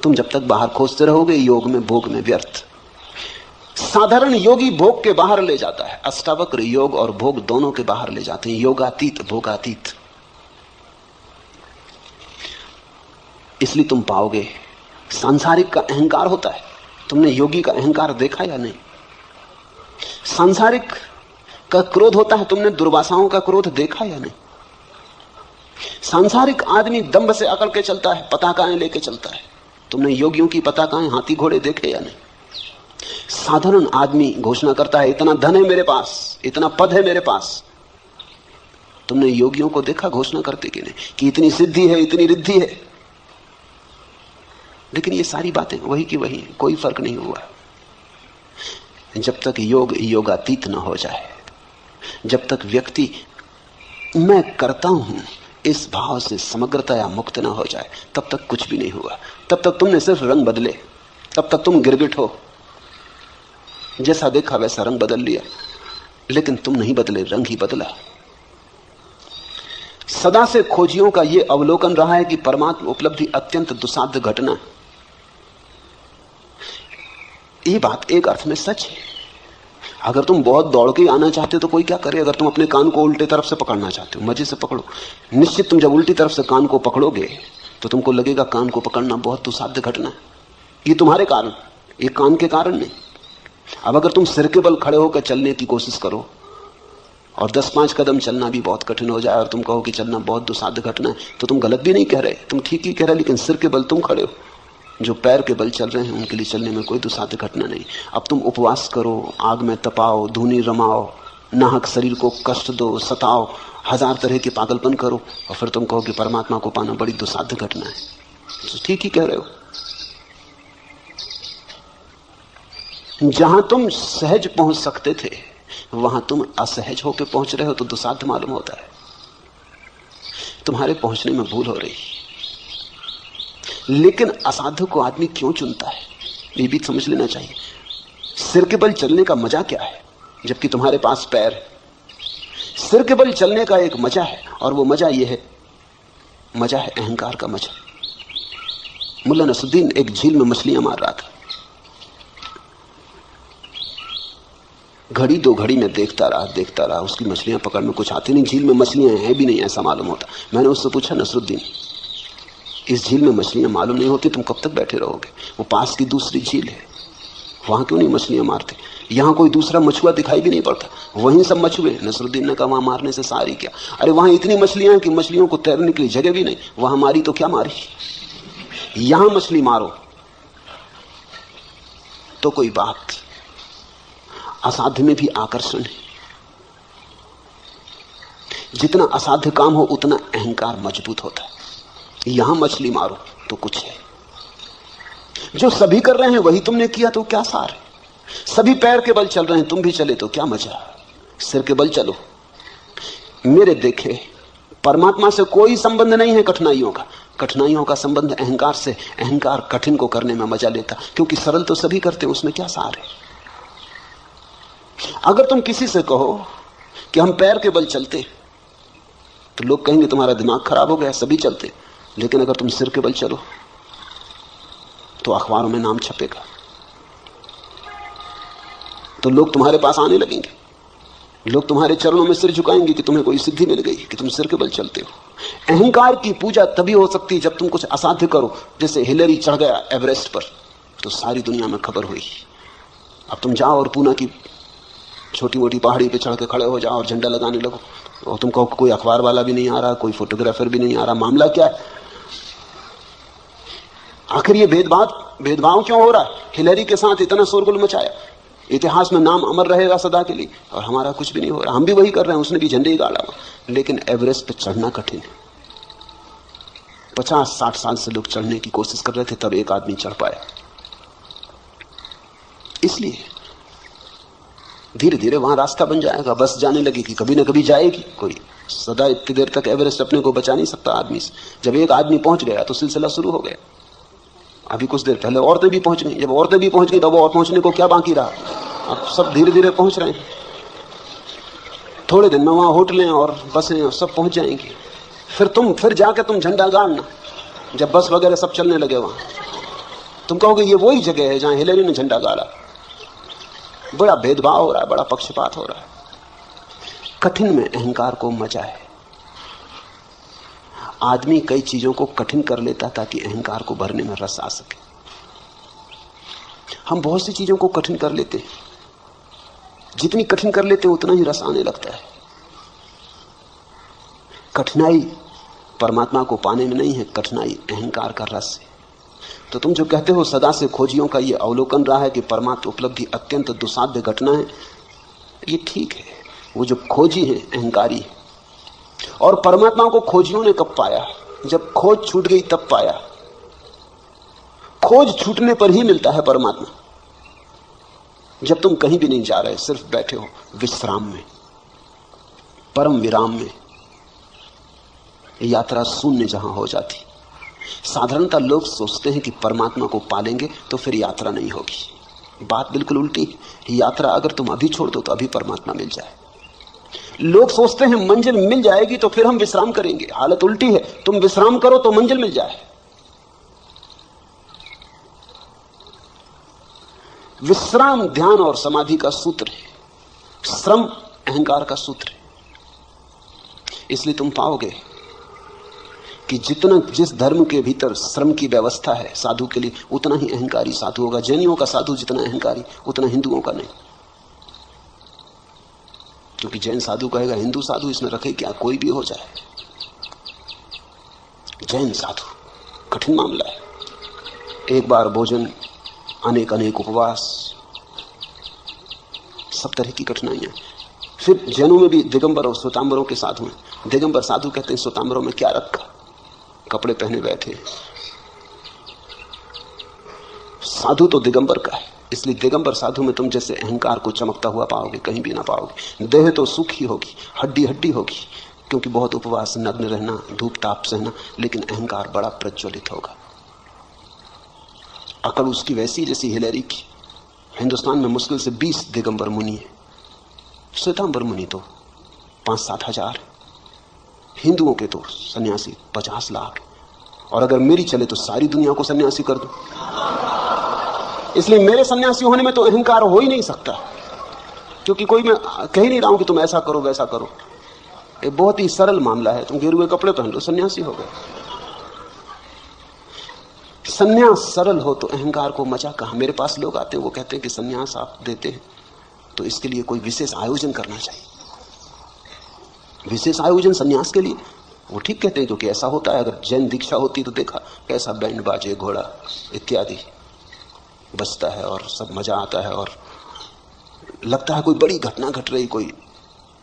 तुम जब तक बाहर खोजते रहोगे योग में भोग में व्यर्थ। साधारण योगी भोग के बाहर ले जाता है, अष्टावक्र योग और भोग दोनों के बाहर ले जाते हैं, योगातीत भोगातीत। इसलिए तुम पाओगे सांसारिक का अहंकार होता है। तुमने योगी का अहंकार देखा या नहीं? सांसारिक का क्रोध होता है, तुमने दुर्वासाओं का क्रोध देखा या नहीं? सांसारिक आदमी दंभ से अकड़ के चलता है, पताकाएं लेके चलता है। तुमने योगियों की पताकाएं, हाथी घोड़े देखे या नहीं? साधारण आदमी घोषणा करता है इतना धन है मेरे पास, इतना पद है मेरे पास। तुमने योगियों को देखा घोषणा करते कि नहीं कि इतनी सिद्धि है, इतनी रिद्धि है? लेकिन ये सारी बातें वही की वही, कोई फर्क नहीं हुआ। जब तक योग योगातीत न हो जाए, जब तक व्यक्ति मैं करता हूं इस भाव से समग्रतया मुक्त न हो जाए, तब तक कुछ भी नहीं हुआ। तब तक तुमने सिर्फ रंग बदले, तब तक तुम गिरगिट हो, जैसा देखा वैसा रंग बदल लिया, लेकिन तुम नहीं बदले, रंग ही बदला। सदा से खोजियों का यह अवलोकन रहा है कि परमात्मा उपलब्धि अत्यंत दुसाध्य घटना है। ये बात एक अर्थ में सच है। अगर तुम बहुत दौड़ के आना चाहते हो तो कोई क्या करे? अगर तुम अपने कान को उल्टे तरफ से पकड़ना चाहते हो, मजे से पकड़ो। निश्चित तुम जब उल्टी तरफ से कान को पकड़ोगे तो तुमको लगेगा कान को पकड़ना बहुत दुसाध्य घटना है। ये तुम्हारे कारण, ये कान के कारण नहीं। अब अगर तुम सिर के बल खड़े होकर चलने की कोशिश करो और 10-5 कदम चलना भी बहुत कठिन हो जाए और तुम कहो कि चलना बहुत दुसाध्य घटना है, तो तुम गलत भी नहीं कह रहे, तुम ठीक ही कह रहे। लेकिन सिर के बल तुम खड़े हो, जो पैर के बल चल रहे हैं उनके लिए चलने में कोई दुसाध्य घटना नहीं। अब तुम उपवास करो, आग में तपाओ, धूनी रमाओ, नाहक शरीर को कष्ट दो, सताओ, 1000 तरह के पागलपन करो और फिर तुम कहो कि परमात्मा को पाना बड़ी दुसाध्य घटना है, तो ठीक ही कह रहे हो। जहां तुम सहज पहुंच सकते थे वहां तुम असहज होकर पहुंच रहे हो तो दुसाध्य मालूम होता है। तुम्हारे पहुंचने में भूल हो रही। लेकिन असाध्य को आदमी क्यों चुनता है, ये भी समझ लेना चाहिए। सिर के बल चलने का मजा क्या है जबकि तुम्हारे पास पैर है? सिर के बल चलने का एक मजा है, और वो मजा ये है, मजा है अहंकार का मजा। मुल्ला नसरुद्दीन एक झील में मछलियां मार रहा था। घड़ी दो घड़ी में देखता रहा, उसकी मछलियां पकड़ में कुछ आती नहीं। झील में मछलियां हैं भी नहीं, ऐसा मालूम होता। मैंने उससे पूछा, नसरुद्दीन, इस झील में मछलियां मालूम नहीं होती, तुम कब तक बैठे रहोगे? वो पास की दूसरी झील है, वहां क्यों नहीं मछलियां मारते? यहां कोई दूसरा मछुआ दिखाई भी नहीं पड़ता, वहीं सब मछुए। नसरुद्दीन ने कहा, वहां मारने से सारी क्या? अरे वहां इतनी मछलियां कि मछलियों को तैरने के लिए जगह भी नहीं, वहां मारी तो क्या मारी? यहां मछली मारो तो कोई बात। असाध्य में भी आकर्षण है। जितना असाध्य काम हो उतना अहंकार मजबूत होता है। यहां मछली मारो तो कुछ है। जो सभी कर रहे हैं वही तुमने किया तो क्या सार है? सभी पैर के बल चल रहे हैं, तुम भी चले तो क्या मजा? सिर के बल चलो। मेरे देखे परमात्मा से कोई संबंध नहीं है कठिनाइयों का। कठिनाइयों का संबंध अहंकार से। अहंकार कठिन को करने में मजा लेता, क्योंकि सरल तो सभी करते हैं, उसमें क्या सार है? अगर तुम किसी से कहो कि हम पैर के बल चलते तो लोग कहेंगे तुम्हारा दिमाग खराब हो गया, सभी चलते। लेकिन अगर तुम सिर के बल चलो तो अखबारों में नाम छपेगा, तो लोग तुम्हारे पास आने लगेंगे, लोग तुम्हारे चरणों में सिर झुकाएंगे कि तुम्हें कोई सिद्धि मिल गई कि तुम सिर के बल चलते हो। अहंकार की पूजा तभी हो सकती है जब तुम कुछ असाध्य करो। जैसे हिलरी चढ़ गया एवरेस्ट पर तो सारी दुनिया में खबर हुई। अब तुम जाओ और पूना की छोटी मोटी पहाड़ी पे चढ़ के खड़े हो जाओ और झंडा लगाने लगो, और तुम कहो कोई अखबार वाला भी नहीं आ रहा, कोई फोटोग्राफर भी नहीं आ रहा, मामला क्या है? आखिर ये भेदभाव क्यों हो रहा है? हिलरी के साथ इतना शोरगुल मचाया, इतिहास में नाम अमर रहेगा सदा के लिए, और हमारा कुछ भी नहीं हो रहा। हम भी वही कर रहे हैं, उसने भी झंडे ही गाड़ा। लेकिन एवरेस्ट पे चढ़ना कठिन है। 50-60 साल से लोग चढ़ने की कोशिश कर रहे थे, तब एक आदमी चढ़ पाया। इसलिए धीरे धीरे वहां रास्ता बन जाएगा, बस जाने लगेगी, कभी ना कभी जाएगी। कोई सदा इतनी देर तक एवरेस्ट अपने को बचा नहीं सकता आदमी से। जब एक आदमी पहुंच गया तो सिलसिला शुरू हो गया। अभी कुछ देर पहले औरतें भी पहुंच गई, जब औरतें भी पहुंच गई तो और पहुंचने को क्या बाकी रहा? अब सब धीरे धीरे पहुंच रहे हैं। थोड़े दिन में वहां होटलें और बसें और सब पहुंच जाएंगी। फिर जाके तुम झंडा गाड़ना, जब बस वगैरह सब चलने लगे वहां तुम कहोगे ये वही जगह है जहां हिलरी ने झंडा गाड़ा। बड़ा भेदभाव हो रहा है, बड़ा पक्षपात हो रहा है। कठिन में अहंकार को मजा है। आदमी कई चीजों को कठिन कर लेता ताकि अहंकार को भरने में रस आ सके। हम बहुत सी चीजों को कठिन कर लेते हैं, जितनी कठिन कर लेते उतना ही रस आने लगता है। कठिनाई परमात्मा को पाने में नहीं है, कठिनाई अहंकार का रस है। तो तुम जो कहते हो सदा से खोजियों का ये अवलोकन रहा है कि परमात्मा उपलब्धि अत्यंत दुसाध्य घटना है, ये ठीक है। वो जो खोजी है अहंकारी है। और परमात्मा को खोजियों ने कब पाया? जब खोज छूट गई तब पाया। खोज छूटने पर ही मिलता है परमात्मा। जब तुम कहीं भी नहीं जा रहे, सिर्फ बैठे हो विश्राम में, परम विराम में, यात्रा शून्य जहां हो जाती। साधारणतः लोग सोचते हैं कि परमात्मा को पालेंगे तो फिर यात्रा नहीं होगी। बात बिल्कुल उल्टी है। यात्रा अगर तुम अभी छोड़ दो तो अभी परमात्मा मिल जाए। लोग सोचते हैं मंजिल मिल जाएगी तो फिर हम विश्राम करेंगे। हालत उल्टी है, तुम विश्राम करो तो मंजिल मिल जाए। विश्राम ध्यान और समाधि का सूत्र है, श्रम अहंकार का सूत्र है। इसलिए तुम पाओगे कि जिस धर्म के भीतर श्रम की व्यवस्था है साधु के लिए, उतना ही अहंकारी साधु होगा। जैनियों का साधु जितना अहंकारी, उतना हिंदुओं का नहीं। क्योंकि जैन साधु कहेगा हिंदू साधु इसमें रखे क्या, कोई भी हो जाए। जैन साधु कठिन मामला है। एक बार भोजन, अनेक अनेक उपवास, सब तरह की कठिनाइयां। फिर जैनों में भी दिगंबर और श्वेतांबरों के साधु हैं। दिगंबर साधु कहते हैं श्वेतांबरों में क्या रखा, कपड़े पहने बैठे। साधु तो दिगंबर का है, इसलिए दिगंबर साधु में तुम जैसे अहंकार को चमकता हुआ पाओगे, कहीं भी ना पाओगे। देह तो सूखी होगी, हड्डी हड्डी होगी, क्योंकि बहुत उपवास, नग्न रहना, धूप ताप सहना, लेकिन अहंकार बड़ा प्रज्वलित होगा। अकल उसकी वैसी जैसी हिलरी की। हिंदुस्तान में मुश्किल से 20 दिगंबर मुनि है। श्वेतांबर मुनि तो 5-7 हजार, हिंदुओं के तो सन्यासी 50 लाख। और अगर मेरी चले तो सारी दुनिया को सन्यासी कर दूं। इसलिए मेरे सन्यासी होने में तो अहंकार हो ही नहीं सकता, क्योंकि कोई मैं कह ही नहीं रहा हूं कि तुम ऐसा करो वैसा करो। ये बहुत ही सरल मामला है। तुम गेरुए कपड़े पहन लो, सन्यासी हो गए। सन्यास सरल हो तो अहंकार को मजा कहां। मेरे पास लोग आते हैं, वो कहते हैं कि सन्यास आप देते हैं तो इसके लिए कोई विशेष आयोजन करना चाहिए। विशेष आयोजन सन्यास के लिए? वो ठीक कहते हैं, क्योंकि ऐसा होता है। अगर जैन दीक्षा होती तो देखा कैसा बैंड बाजे घोड़ा इत्यादि बजता है और सब मजा आता है और लगता है कोई बड़ी घटना घट रही, कोई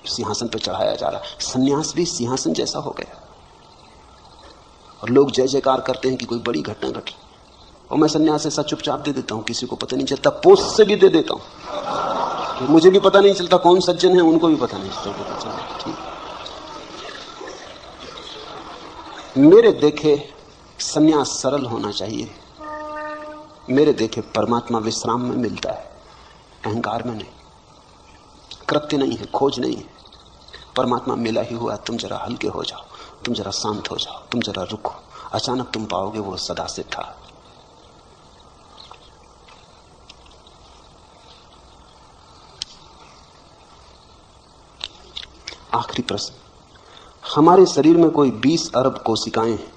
सिंहासन पर चढ़ाया जा रहा। सन्यास भी सिंहासन जैसा हो गया और लोग जय जयकार करते हैं कि कोई बड़ी घटना घट रही। और मैं सन्यास ऐसा चुपचाप दे देता हूं, किसी को पता नहीं चलता। पोस्ट से भी दे देता हूं, मुझे भी पता नहीं चलता कौन सज्जन है, उनको भी पता नहीं चलता। ठीक, मेरे देखे सन्यास सरल होना चाहिए। मेरे देखे परमात्मा विश्राम में मिलता है, अहंकार में नहीं। कृत्य नहीं है, खोज नहीं है, परमात्मा मिला ही हुआ। तुम जरा हल्के हो जाओ, तुम जरा शांत हो जाओ, तुम जरा रुको, अचानक तुम पाओगे वो सदा से था। आखिरी प्रश्न। हमारे शरीर में कोई 20 अरब कोशिकाएं हैं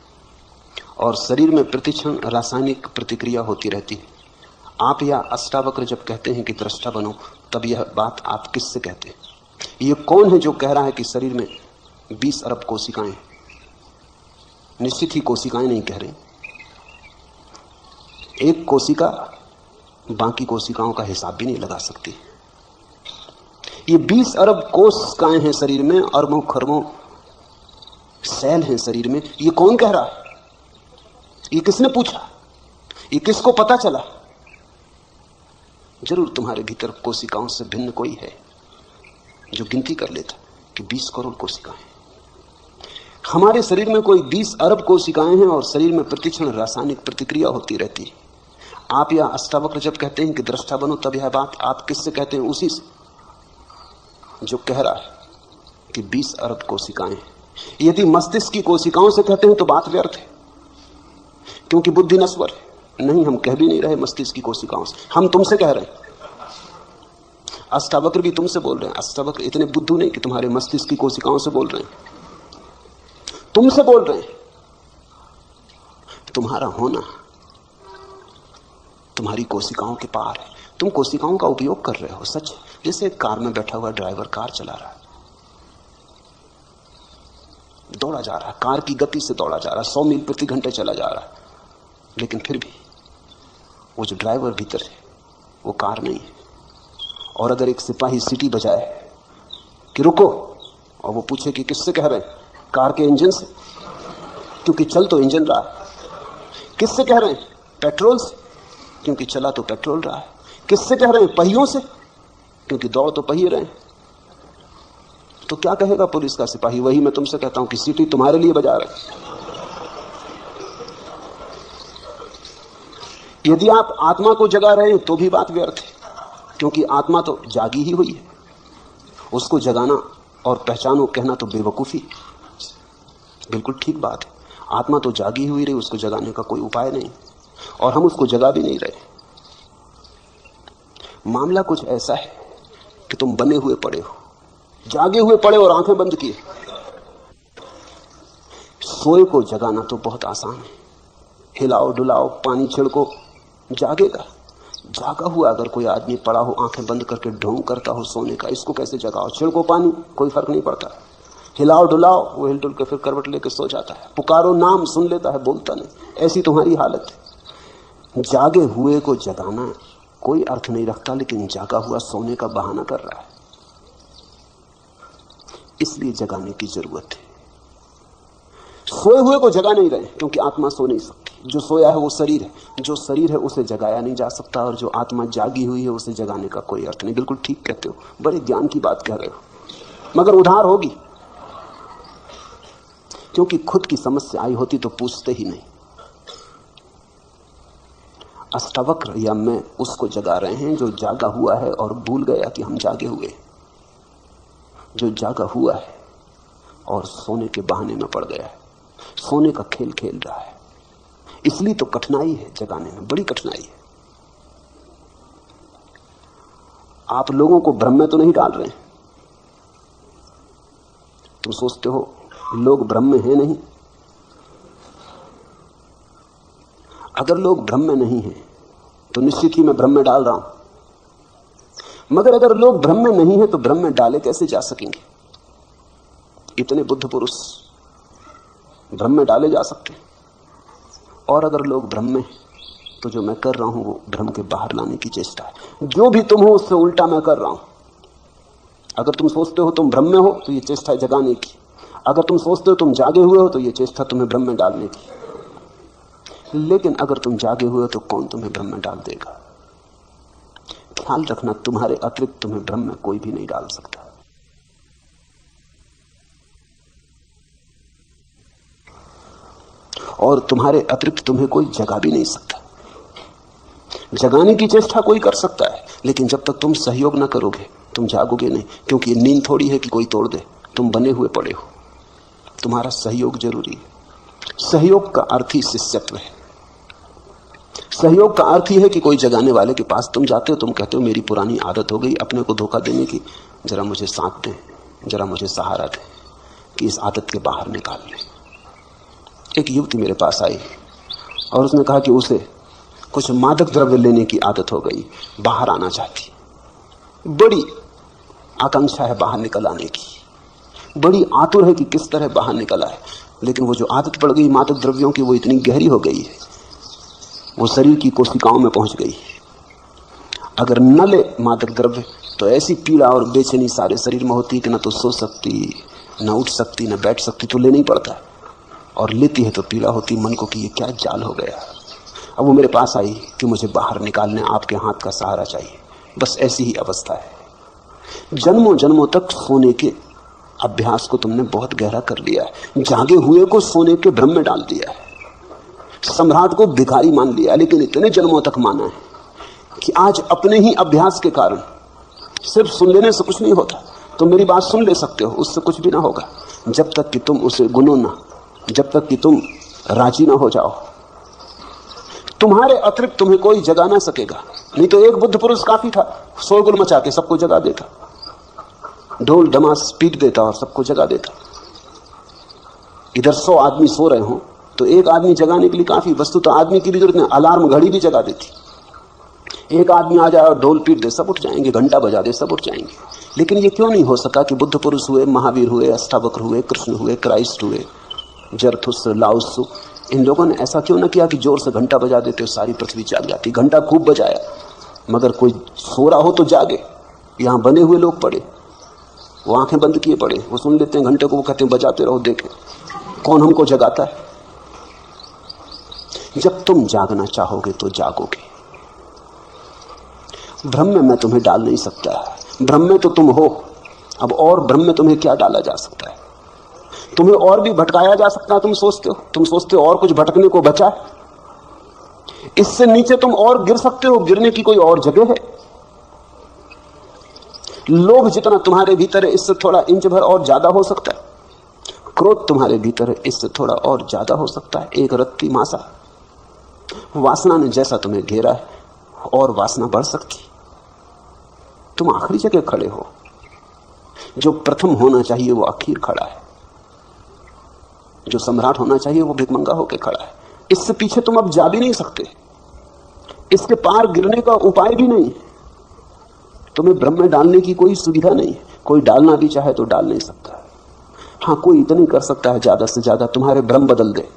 और शरीर में प्रतिक्षण रासायनिक प्रतिक्रिया होती रहती है। आप या अष्टावक्र जब कहते हैं कि दृष्टा बनो, तब यह बात आप किससे कहते हैं? ये कौन है जो कह रहा है कि शरीर में 20 अरब कोशिकाएं हैं? निश्चित ही कोशिकाएं नहीं कह रही। एक कोशिका बाकी कोशिकाओं का हिसाब भी नहीं लगा सकती। ये 20 अरब कोशिकाएं हैं शरीर में, अरबों खरबों सेल हैं शरीर में। ये कौन कह रहा है? ये किसने पूछा? ये किसको पता चला? जरूर तुम्हारे भीतर कोशिकाओं से भिन्न कोई है जो गिनती कर लेता कि 20 करोड़ कोशिकाएं। हमारे शरीर में कोई 20 अरब कोशिकाएं हैं और शरीर में प्रतिक्षण रासायनिक प्रतिक्रिया होती रहती है। आप या अष्टावक्र जब कहते हैं कि दृष्टा बनो, तब यह बात आप किससे कहते हैं? उसी से जो कह रहा है कि 20 अरब कोशिकाएं हैं। यदि मस्तिष्क की कोशिकाओं से कहते हैं तो बात व्यर्थ है, क्योंकि बुद्धि नश्वर है। नहीं, हम कह भी नहीं रहे मस्तिष्क की कोशिकाओं से, हम तुमसे कह रहे हैं। अष्टावक्र भी तुमसे बोल रहे हैं। अष्टावक्र इतने बुद्धू नहीं कि तुम्हारे मस्तिष्क की कोशिकाओं से बोल रहे हैं, तुमसे बोल रहे हैं। तुम्हारा होना तुम्हारी कोशिकाओं के पार है। तुम कोशिकाओं का उपयोग कर रहे हो, सच। जैसे कार में बैठा हुआ ड्राइवर कार चला रहा है, दौड़ा जा रहा है, कार की गति से दौड़ा जा रहा है, 100 मील प्रति घंटे चला जा रहा है, लेकिन फिर भी वो जो ड्राइवर भीतर है वो कार नहीं है। और अगर एक सिपाही सीटी बजाए कि रुको, और वो पूछे कि किससे कह रहे हैं? कार के इंजन से, क्योंकि चल तो इंजन रहा है। किससे कह रहे हैं? पेट्रोल से, क्योंकि चला तो पेट्रोल रहा है। किससे कह रहे हैं? पहियों से, क्योंकि दौड़ तो पहिए रहे हैं। तो क्या कहेगा पुलिस का सिपाही? वही मैं तुमसे कहता हूं कि सीटी तुम्हारे लिए बजा रहे। यदि आप आत्मा को जगा रहे हैं तो भी बात व्यर्थ है, क्योंकि आत्मा तो जागी ही हुई है। उसको जगाना और पहचानो कहना तो बेवकूफी। बिल्कुल ठीक बात है, आत्मा तो जागी हुई रही, उसको जगाने का कोई उपाय नहीं, और हम उसको जगा भी नहीं रहे। मामला कुछ ऐसा है कि तुम बने हुए पड़े हो, जागे हुए पड़े और आंखें बंद किए। सोए को जगाना तो बहुत आसान है, हिलाओ डुलाओ, पानी छिड़को, जागेगा। जागा हुआ अगर कोई आदमी पड़ा हो, आंखें बंद करके ढोंग करता हो सोने का, इसको कैसे जगाओ? छिड़को पानी, कोई फर्क नहीं पड़ता। हिलाओ डुलाओ, वो हिल डुल के फिर करवट लेके सो जाता है। पुकारो, नाम सुन लेता है, बोलता नहीं। ऐसी तुम्हारी हालत है। जागे हुए को जगाना कोई अर्थ नहीं रखता, लेकिन जागा हुआ सोने का बहाना कर रहा है, इसलिए जगाने की जरूरत है। सोए हुए को जगा नहीं रहे, क्योंकि आत्मा सो नहीं सकती। जो सोया है वो शरीर है, जो शरीर है उसे जगाया नहीं जा सकता, और जो आत्मा जागी हुई है उसे जगाने का कोई अर्थ नहीं। बिल्कुल ठीक कहते हो, बड़े ज्ञान की बात कह रहे हो, मगर उधार होगी, क्योंकि खुद की समस्या आई होती तो पूछते ही नहीं। अष्टावक्र या मैं उसको जगा रहे हैं जो जागा हुआ है और भूल गया कि हम जागे हुए, जो जागा हुआ है और सोने के बहाने में पड़ गया है, सोने का खेल खेल रहा है। इसलिए तो कठिनाई है जगाने में, बड़ी कठिनाई है। आप लोगों को भ्रम में तो नहीं डाल रहे हैं। तुम सोचते हो लोग भ्रम में हैं, नहीं। अगर लोग भ्रम में नहीं हैं तो निश्चित ही मैं भ्रम में डाल रहा हूं। मगर अगर लोग भ्रम में नहीं हैं तो भ्रम में डाले कैसे जा सकेंगे? इतने बुद्ध पुरुष भ्रम में डाले जा सकते हैं। और अगर लोग भ्रम में तो जो मैं कर रहा हूं वो भ्रम के बाहर लाने की चेष्टा है। जो भी तुम हो उससे उल्टा मैं कर रहा हूं। अगर तुम सोचते हो तुम भ्रम में हो तो ये चेष्टा है जगाने की। अगर तुम सोचते हो तुम जागे हुए हो तो ये चेष्टा तुम्हें भ्रम में डालने की। लेकिन अगर तुम जागे हुए हो तो कौन तुम्हें भ्रम में डाल देगा? ख्याल रखना, तुम्हारे अतिरिक्त तुम्हें भ्रम में कोई भी नहीं डाल सकता। और तुम्हारे अतिरिक्त तुम्हें कोई जगा भी नहीं सकता। जगाने की चेष्टा कोई कर सकता है, लेकिन जब तक तुम सहयोग ना करोगे तुम जागोगे नहीं। क्योंकि नींद थोड़ी है कि कोई तोड़ दे, तुम बने हुए पड़े हो। तुम्हारा सहयोग जरूरी है। सहयोग का अर्थ ही शिष्यत्व है। सहयोग का अर्थ ही है कि कोई जगाने वाले के पास तुम जाते हो, तुम कहते हो मेरी पुरानी आदत हो गई अपने को धोखा देने की, जरा मुझे साथ दें, जरा मुझे सहारा दें कि इस आदत के बाहर निकाल लें। एक युवती मेरे पास आई और उसने कहा कि उसे कुछ मादक द्रव्य लेने की आदत हो गई, बाहर आना चाहती, बड़ी आकांक्षा है बाहर निकल आने की, बड़ी आतुर है कि किस तरह बाहर निकल आए। लेकिन वो जो आदत पड़ गई मादक द्रव्यों की वो इतनी गहरी हो गई है, वो शरीर की कोशिकाओं में पहुंच गई। अगर न ले मादक द्रव्य तो ऐसी पीड़ा और बेचैनी सारे शरीर में होती है कि न तो सो सकती, न उठ सकती, न बैठ सकती। तो लेना ही पड़ता है, और लेती है तो पीड़ा होती मन को कि ये क्या जाल हो गया। अब वो मेरे पास आई कि मुझे बाहर निकालने आपके हाथ का सहारा चाहिए। बस ऐसी ही अवस्था है। जन्मों जन्मों तक सोने के अभ्यास को तुमने बहुत गहरा कर लिया है। जागे हुए को सोने के भ्रम में डाल दिया है। सम्राट को भिखारी मान लिया, लेकिन इतने जन्मों तक माना है कि आज अपने ही अभ्यास के कारण सिर्फ सुन लेने से कुछ नहीं होता। तुम मेरी बात सुन ले सकते हो, उससे कुछ भी ना होगा जब तक कि तुम उसे गुनो ना, जब तक कि तुम राजी ना हो जाओ। तुम्हारे अतिरिक्त तुम्हें कोई जगा ना सकेगा। नहीं तो एक बुद्ध पुरुष काफी था, शोरगुल मचा के सबको जगा देता, ढोल डमास पीट देता और सबको जगा देता। इधर 100 आदमी सो रहे हो तो एक आदमी जगाने के लिए काफी। वस्तु तो आदमी की भी जरूरत नहीं, अलार्म घड़ी भी जगा देती। एक आदमी आ जाए और ढोल पीट दे, सब उठ जाएंगे, घंटा बजा दे, सब उठ जाएंगे। लेकिन ये क्यों नहीं हो सका कि बुद्ध पुरुष हुए, महावीर हुए, अष्टावक्र हुए, कृष्ण हुए, क्राइस्ट हुए, जरथुस्त्र, लाओत्सु, इन लोगों ने ऐसा क्यों ना किया कि जोर से घंटा बजा देते सारी पृथ्वी जाग जाती। घंटा खूब बजाया, मगर कोई सो रहा हो तो जागे। यहां बने हुए लोग पड़े, वो आंखें बंद किए पड़े, वो सुन लेते हैं घंटे को, वो कहते हैं बजाते रहो, देखें कौन हमको जगाता है। जब तुम जागना चाहोगे तो जागोगे। भ्रम में मैं तुम्हें डाल नहीं सकता। भ्रम में तो तुम हो, अब और भ्रम में तुम्हें क्या डाला जा सकता है? तुम्हें और भी भटकाया जा सकता है। तुम सोचते हो और कुछ भटकने को बचा है? इससे नीचे तुम और गिर सकते हो, गिरने की कोई और जगह है? लोभ जितना तुम्हारे भीतर है इससे थोड़ा इंच भर और ज्यादा हो सकता है। क्रोध तुम्हारे भीतर है इससे थोड़ा और ज्यादा हो सकता है, एक रत्ती मासा। वासना ने जैसा तुम्हें घेरा है और वासना बढ़ सकती। तुम आखिरी जगह खड़े हो। जो प्रथम होना चाहिए वो आखिर खड़ा है, जो सम्राट होना चाहिए वो भिखमंगा होकर खड़ा है। इससे पीछे तुम अब जा भी नहीं सकते, इसके पार गिरने का उपाय भी नहीं। तुम्हें भ्रम में डालने की कोई सुविधा नहीं है। कोई डालना भी चाहे तो डाल नहीं सकता। हाँ, कोई इतनी कर सकता है ज्यादा से ज्यादा तुम्हारे भ्रम बदल दे।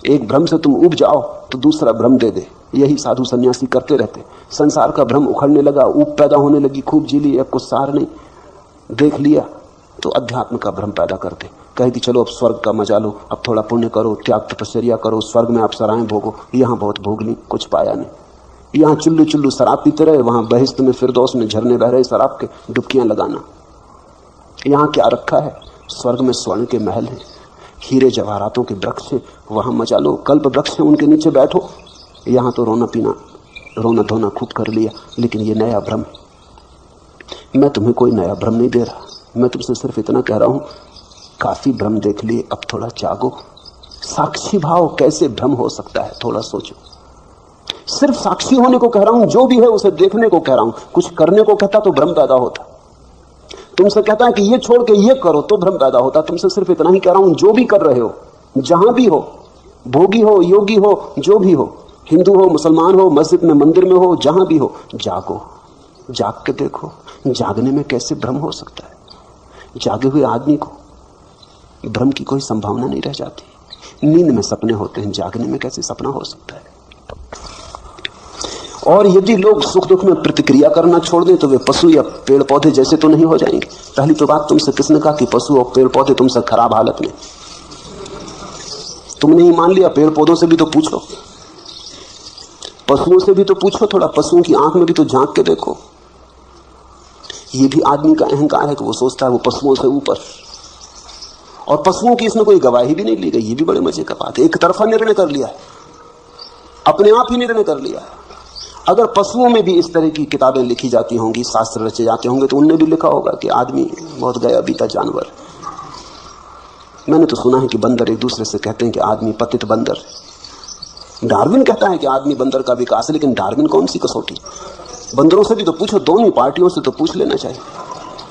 एक भ्रम से तुम उब जाओ तो दूसरा भ्रम दे दे। यही साधु सन्यासी करते रहते। संसार का भ्रम उखड़ने लगा, ऊब पैदा होने लगी, खूब जी ली, अब कुछ सार नहीं, देख लिया तो अध्यात्म का भ्रम पैदा करते। कहे कि चलो अब स्वर्ग का मजा लो, अब थोड़ा पुण्य करो, त्याग तपस्या करो, स्वर्ग में आप सराहें भोगो। यहाँ बहुत भोग ली, कुछ पाया नहीं। यहाँ चुल्लू चुल्लू शराब पीते रहे, वहां बहिश्त में फिरदौस में झरने बह रहे शराब के, डुबकियां लगाना। यहाँ क्या रखा है? स्वर्ग में स्वर्ण के महल हैं, हीरे जवाहरातों के वृक्ष हैं, वहां मजा लो। कल्प वृक्ष हैं, उनके नीचे बैठो, यहां तो रोना धोना खूब कर लिया, लेकिन ये नया भ्रम। मैं तुम्हें कोई नया भ्रम नहीं दे रहा, मैं तुमसे सिर्फ इतना कह रहा हूं, काफी भ्रम देख लिए, अब थोड़ा जागो। साक्षी भाव कैसे भ्रम हो सकता है, थोड़ा सोचो। सिर्फ साक्षी होने को कह रहा हूं, जो भी है उसे देखने को कह रहा हूं। कुछ करने को कहता तो भ्रम पैदा होता। तुमसे कहता है कि ये छोड़ के ये करो तो भ्रम पैदा होता। तुमसे सिर्फ इतना ही कह रहा हूं, जो भी कर रहे हो, जहां भी हो, भोगी हो, योगी हो, जो भी हो, हिंदू हो, मुसलमान हो, मस्जिद में, मंदिर में हो, जहां भी हो, जागो, जाग के देखो। जागने में कैसे भ्रम हो सकता है? जागे हुए आदमी को भ्रम की कोई संभावना नहीं रह जाती। नींद में सपने होते हैं, जागने में कैसे सपना हो सकता है? और यदि लोग सुख दुख में प्रतिक्रिया करना छोड़ दें तो वे पशु या पेड़ पौधे जैसे तो नहीं हो जाएंगे। पहली तो बात, तुमसे किसने कहा कि पशु और पेड़ पौधे तुमसे खराब हालत में? तुमने ही मान लिया। पेड़ पौधों से भी तो पूछो, पशुओं से भी तो पूछो, थोड़ा पशुओं की आंख में भी तो झांक के देखो। ये भी आदमी का अहंकार है कि वो सोचता है वो पशुओं से ऊपर। और पशुओं की इसमें कोई गवाही भी नहीं ली गई। ये भी बड़े मजे का बात है। एक तरफा निर्णय कर लिया है, अपने आप ही निर्णय कर लिया है। अगर पशुओं में भी इस तरह की किताबें लिखी जाती होंगी, शास्त्र रचे जाते होंगे, तो उनने भी लिखा होगा कि आदमी बहुत गया बीता जानवर। मैंने तो सुना है कि बंदर एक दूसरे से कहते हैं कि आदमी पतित बंदर। डार्विन कहता है कि आदमी बंदर का विकास है, लेकिन डार्विन कौन सी कसौटी? बंदरों से भी तो पूछो, दोनों ही पार्टियों से तो पूछ लेना चाहिए।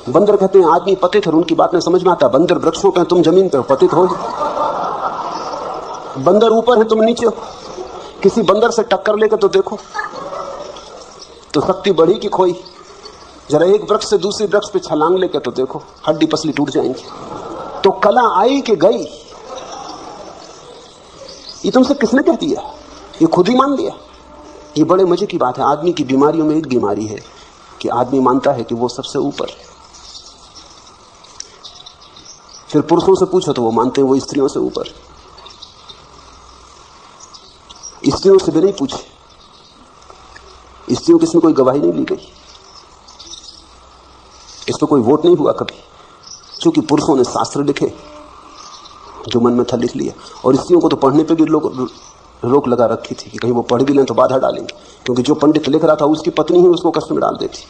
बंदर कहते हैं आदमी पतित है, उनकी बात में समझ में आता है। बंदर वृक्षों पे, तुम जमीन पे पतित हो। बंदर ऊपर है, तुम नीचे हो। किसी बंदर से टक्कर लेकर तो देखो, तो शक्ति बढ़ी कि खोई? जरा एक वृक्ष से दूसरी वृक्ष पे छलांग लेकर तो देखो, हड्डी पसली टूट जाएंगी। तो कला आई कि गई? ये तुमसे किसने कह दिया? ये खुद ही मान लिया। ये बड़े मजे की बात है। आदमी की बीमारियों में एक बीमारी है कि आदमी मानता है कि वो सबसे ऊपर है। फिर पुरुषों से पूछो तो वो मानते हैं वो स्त्रियों से ऊपर। स्त्रियों से भी नहीं पूछे, स्त्रियों की इसमें कोई गवाही नहीं ली गई, इस पर कोई वोट नहीं हुआ कभी, क्योंकि पुरुषों ने शास्त्र लिखे, जो मन में था लिख लिया। और स्त्रियों को तो पढ़ने पे भी लोग रोक लगा रखी थी कि कहीं वो पढ़ भी लें तो बाधा डालेंगे, क्योंकि जो पंडित लिख रहा था उसकी पत्नी ही उसको कष्ट में डाल देती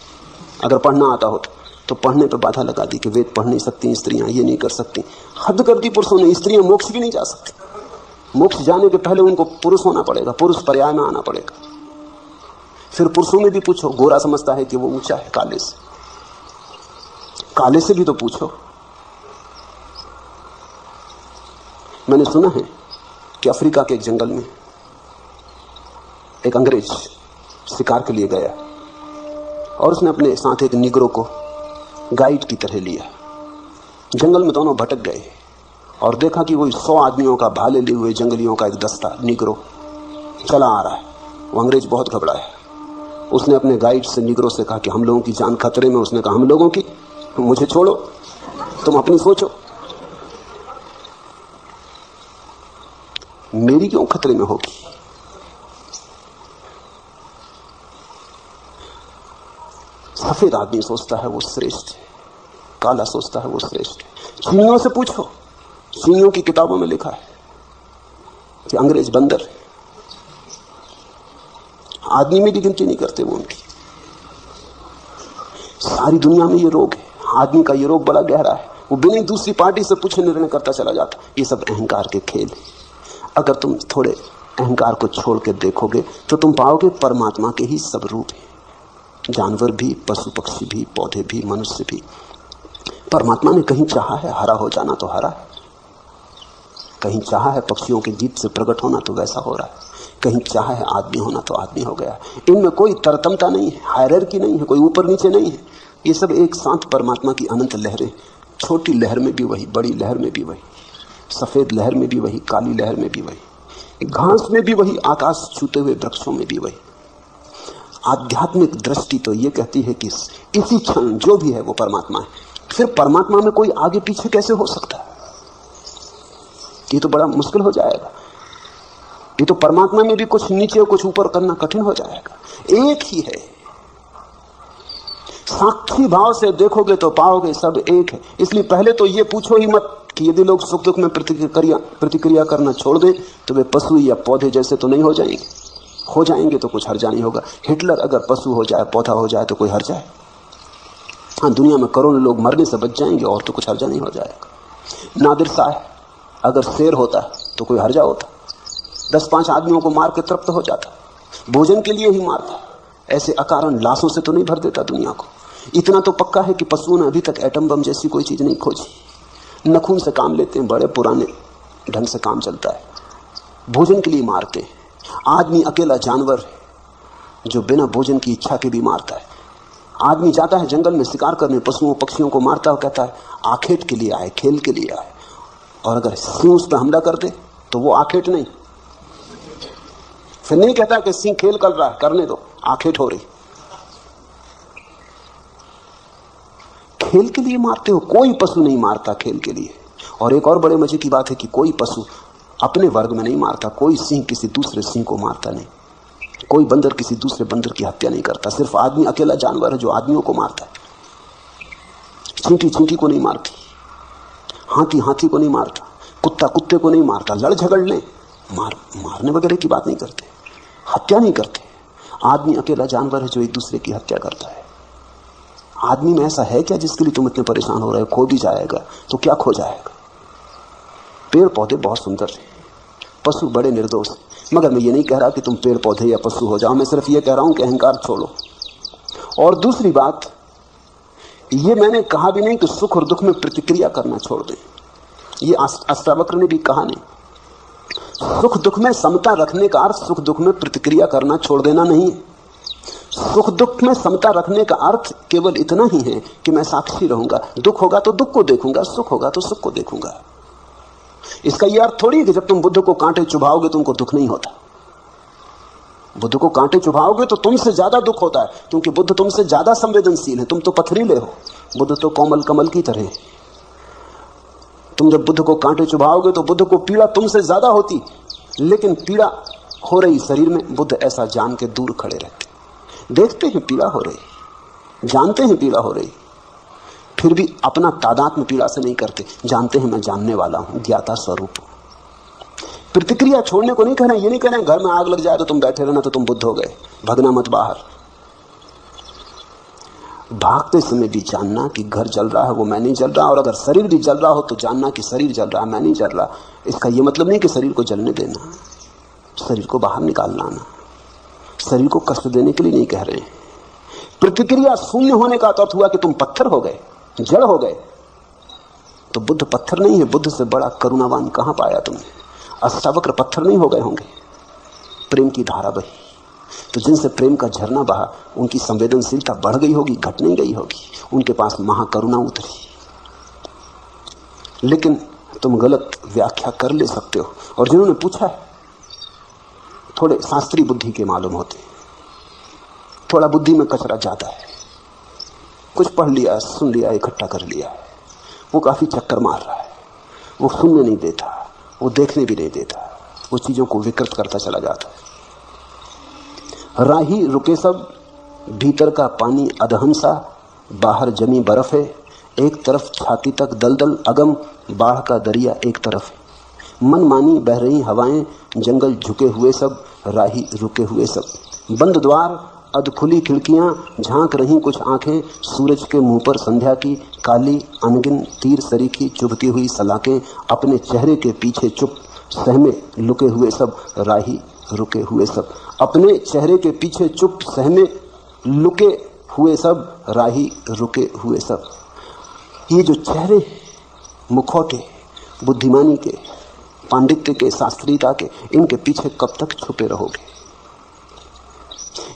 अगर पढ़ना आता हो तो पढ़ने पे बाधा लगा दी कि वेद पढ़ नहीं सकती स्त्रियां, ये नहीं कर सकती। हद कर दी पुरुषों ने। स्त्रियां मोक्ष भी नहीं जा सकती। मोक्ष जाने के पहले उनको पुरुष होना पड़ेगा, पुरुष पर्याय में आना पड़ेगा। फिर पुरुषों में भी पूछो, गोरा समझता है कि वो ऊंचा है काले से, काले से भी तो पूछो। मैंने सुना है कि अफ्रीका के एक जंगल में एक अंग्रेज शिकार के लिए गया और उसने अपने साथ एक निगरो को गाइड की तरह लिया। जंगल में दोनों भटक गए और देखा कि वही 100 आदमियों का भाले लिए हुए जंगलियों का एक दस्ता निगरो चला आ रहा है। वो अंग्रेज बहुत घबराया। उसने अपने गाइड से, निगरो से कहा कि हम लोगों की जान खतरे में। उसने कहा हम लोगों की? मुझे छोड़ो, तुम अपनी सोचो। मेरी क्यों खतरे में होगी? सफेद आदमी सोचता है वो श्रेष्ठ है, काला सोचता है वो श्रेष्ठ है। चीनियों से पूछो, चीनियों की किताबों में लिखा है कि अंग्रेज बंदर है। आदमी में भी गिनती नहीं करते वो उनकी। सारी दुनिया में ये रोग है। आदमी का ये रोग बड़ा गहरा है। वो बिना दूसरी पार्टी से पूछे निर्णय करता चला जाता। ये सब अहंकार के खेल है। अगर तुम थोड़े अहंकार को छोड़ के देखोगे तो तुम पाओगे परमात्मा के ही सब रूप हैं। जानवर भी, पशु पक्षी भी, पौधे भी, मनुष्य भी। परमात्मा ने कहीं चाहा है हरा हो जाना तो हरा है, कहीं चाहा है पक्षियों के गीत से प्रकट होना तो वैसा हो रहा है, कहीं चाहा है आदमी होना तो आदमी हो गया। इनमें कोई तरतमता नहीं है, हायरार्की नहीं है, कोई ऊपर नीचे नहीं है। ये सब एक साथ परमात्मा की अनंत लहरें। छोटी लहर में भी वही, बड़ी लहर में भी वही, सफेद लहर में भी वही, काली लहर में भी वही, घास में भी वही, आकाश छूते हुए वृक्षों में भी वही। आध्यात्मिक दृष्टि तो ये कहती है कि इसी क्षण जो भी है वो परमात्मा है। फिर परमात्मा में कोई आगे पीछे कैसे हो सकता है? ये तो बड़ा मुश्किल हो जाएगा। ये तो परमात्मा में भी कुछ नीचे कुछ ऊपर करना कठिन हो जाएगा। एक ही है। साक्षी भाव से देखोगे तो पाओगे सब एक है। इसलिए पहले तो ये पूछो ही मत कि यदि लोग सुख दुख में प्रतिक्रिया करना छोड़ दें तो वे पशु या पौधे जैसे तो नहीं हो जाएंगे। हो जाएंगे तो कुछ हर्जा नहीं होगा। हिटलर अगर पशु हो जाए, पौधा हो जाए तो कोई हर्जा है? हाँ, दुनिया में करोड़ों लोग मरने से बच जाएंगे और तो कुछ हर्जा नहीं हो जाएगा। नादिर शाह अगर शेर होता तो कोई हर्जा होता? 10-5 आदमियों को मार के तृप्त हो जाता, भोजन के लिए ही मारता। ऐसे अकारण लाशों से तो नहीं भर देता दुनिया को। इतना तो पक्का है कि पशुओं ने अभी तक एटम बम जैसी कोई चीज नहीं खोजी। नखून से काम लेते हैं, बड़े पुराने ढंग से काम चलता है, भोजन के लिए मारते हैं। आदमी अकेला जानवर है जो बिना भोजन की इच्छा के भी मारता है। आदमी जाता है जंगल में शिकार करने, पशुओं पक्षियों को मारता है, कहता है आखेट के लिए आए, खेल के लिए आए। और अगर सिंह उस पर हमला कर दे तो वो आखेट नहीं, फिर नहीं कहता कि सिंह खेल कर रहा है, करने दो, आखेट हो रही। खेल के लिए मारते हो, कोई पशु नहीं मारता खेल के लिए। और एक और बड़े मजे की बात है कि कोई पशु अपने वर्ग में नहीं मारता। कोई सिंह किसी दूसरे सिंह को मारता नहीं, कोई बंदर किसी दूसरे बंदर की हत्या नहीं करता। सिर्फ आदमी अकेला जानवर है जो आदमियों को मारता है। चींटी चींटी को नहीं मारती, हाथी हाथी को नहीं मारता, कुत्ता कुत्ते को नहीं मारता। लड़ झगड़ने मारने वगैरह की बात नहीं करते, हत्या नहीं करते। आदमी अकेला जानवर है जो एक दूसरे की हत्या करता है। आदमी में ऐसा है क्या जिसके लिए तुम इतने परेशान हो रहे हो? खो भी जाएगा तो क्या खो जाएगा? पेड़ पौधे बहुत सुंदर हैं, पशु बड़े निर्दोष हैं। मगर मैं ये नहीं कह रहा कि तुम पेड़ पौधे या पशु हो जाओ, मैं सिर्फ ये कह रहा हूं कि अहंकार छोड़ो। और दूसरी बात, ये मैंने कहा भी नहीं कि सुख और दुख में प्रतिक्रिया करना छोड़ दें। ये अष्टावक्र ने भी कहा नहीं। सुख दुख में समता रखने का अर्थ सुख दुख में प्रतिक्रिया करना छोड़ देना नहीं है। सुख दुख में समता रखने का अर्थ केवल इतना ही है कि मैं साक्षी रहूंगा। दुख होगा तो दुख को देखूंगा, सुख होगा तो सुख को देखूंगा। इसका यह अर्थ थोड़ी है कि जब तुम बुद्ध को कांटे चुभाओगे तुमको दुख नहीं होता। बुद्ध को कांटे चुभाओगे तो तुमसे ज्यादा दुख होता है, क्योंकि बुद्ध तुमसे ज्यादा संवेदनशील है। तुम तो पथरीले हो, बुद्ध तो कोमल कमल की तरह है। तुम जब बुद्ध को कांटे चुभाओगे तो बुद्ध को पीड़ा तुमसे ज्यादा होती, लेकिन पीड़ा हो रही शरीर में, बुद्ध ऐसा जान के दूर खड़े रहते। देखते हैं पीड़ा हो रही, जानते हैं पीड़ा हो रही, फिर भी अपना तादात्म्य पीड़ा से नहीं करते। जानते हैं मैं जानने वाला हूं, ज्ञाता स्वरूप। प्रतिक्रिया छोड़ने को नहीं कह रहे हैं। ये नहीं कह रहे हैं घर में आग लग जाए तो तुम बैठे रहना तो तुम बुद्ध हो गए, भगना मत बाहर। भागते समय भी जानना कि घर जल रहा है, वो मैं नहीं जल रहा। और अगर शरीर भी जल रहा हो तो जानना कि शरीर जल रहा है, मैं नहीं जल रहा। इसका यह मतलब नहीं कि शरीर को जलने देना, शरीर को बाहर निकाल लाना। शरीर को कष्ट देने के लिए नहीं कह रहे हैं। प्रतिक्रिया शून्य होने का अर्थ हुआ कि तुम पत्थर हो गए, जड़ हो गए। तो बुद्ध पत्थर नहीं है। बुद्ध से बड़ा करुणावान कहां पाया तुमने? अष्टावक्र पत्थर नहीं हो गए होंगे, प्रेम की धारा बही। तो जिनसे प्रेम का झरना बहा उनकी संवेदनशीलता बढ़ गई होगी, घट नहीं गई होगी। उनके पास महाकरुणा उतरी। लेकिन तुम गलत व्याख्या कर ले सकते हो। और जिन्होंने पूछा है थोड़े शास्त्रीय बुद्धि के मालूम होते, थोड़ा बुद्धि में कचरा ज्यादा है, कुछ पढ़ लिया, सुन लिया, इकट्ठा कर लिया, वो काफी चक्कर मार रहा है। वो सुनने नहीं देता, वो देखने भी नहीं देता, वो चीजों को विकृत करता चला जाता है। राही रुके सब, भीतर का पानी अधहंसा, बाहर जमी बर्फ है, एक तरफ छाती तक दलदल अगम, बाढ़ का दरिया एक तरफ है। मन मानी बह रही हवाएं, जंगल झुके हुए सब, राही रुके हुए सब। बंद द्वार, अध खुली खिड़कियां, झांक रही कुछ आंखें, सूरज के मुंह पर संध्या की काली अनगिन तीर सरीखी चुभती हुई सलाखें। अपने चेहरे के पीछे चुप सहमे लुके हुए सब, राही रुके हुए सब। अपने चेहरे के पीछे चुप सहमे लुके हुए सब, राही रुके हुए सब। ये जो चेहरे, मुखौटे बुद्धिमानी के, पांडित्य के, शास्त्रीयता के, इनके पीछे कब तक छुपे रहोगे?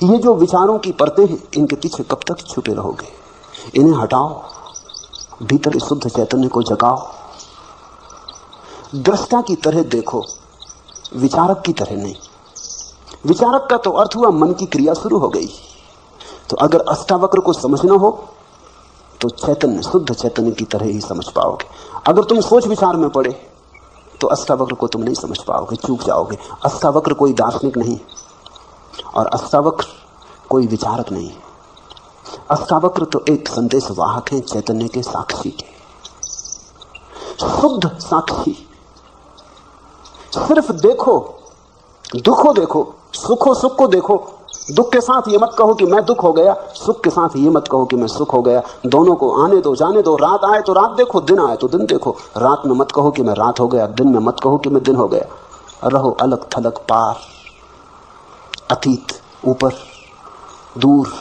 ये जो विचारों की परतें हैं, इनके पीछे कब तक छुपे रहोगे? इन्हें हटाओ, भीतर शुद्ध चैतन्य को जगाओ। दृष्टा की तरह देखो, विचारक की तरह नहीं। विचारक का तो अर्थ हुआ मन की क्रिया शुरू हो गई। तो अगर अष्टावक्र को समझना हो तो चैतन्य, शुद्ध चैतन्य की तरह ही समझ पाओगे। अगर तुम सोच विचार में पड़े तो अष्टावक्र को तुम नहीं समझ पाओगे, चूक जाओगे। अष्टावक्र कोई दार्शनिक नहीं और अष्टावक्र कोई विचारक नहीं। अष्टावक्र तो एक संदेश वाहक है, चैतन्य के, साक्षी के, शुद्ध साक्षी। सिर्फ देखो, दुखो देखो, सुख हो सुख को देखो, दुख के साथ ये मत कहो कि मैं दुख हो गया, सुख के साथ ये मत कहो कि मैं सुख हो गया। दोनों को आने दो, जाने दो। रात आए तो रात देखो, दिन आए तो दिन देखो। रात में मत कहो कि मैं रात हो गया, दिन में मत कहो कि मैं दिन हो गया। रहो अलग थलग, पार, अतीत, ऊपर, दूर।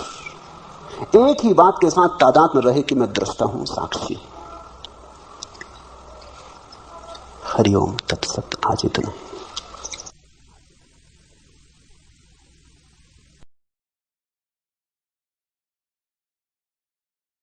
एक ही बात के साथ तादाद में रहे कि मैं दृष्टा हूं, साक्षी। हरिओम तत्सत। आज इतना।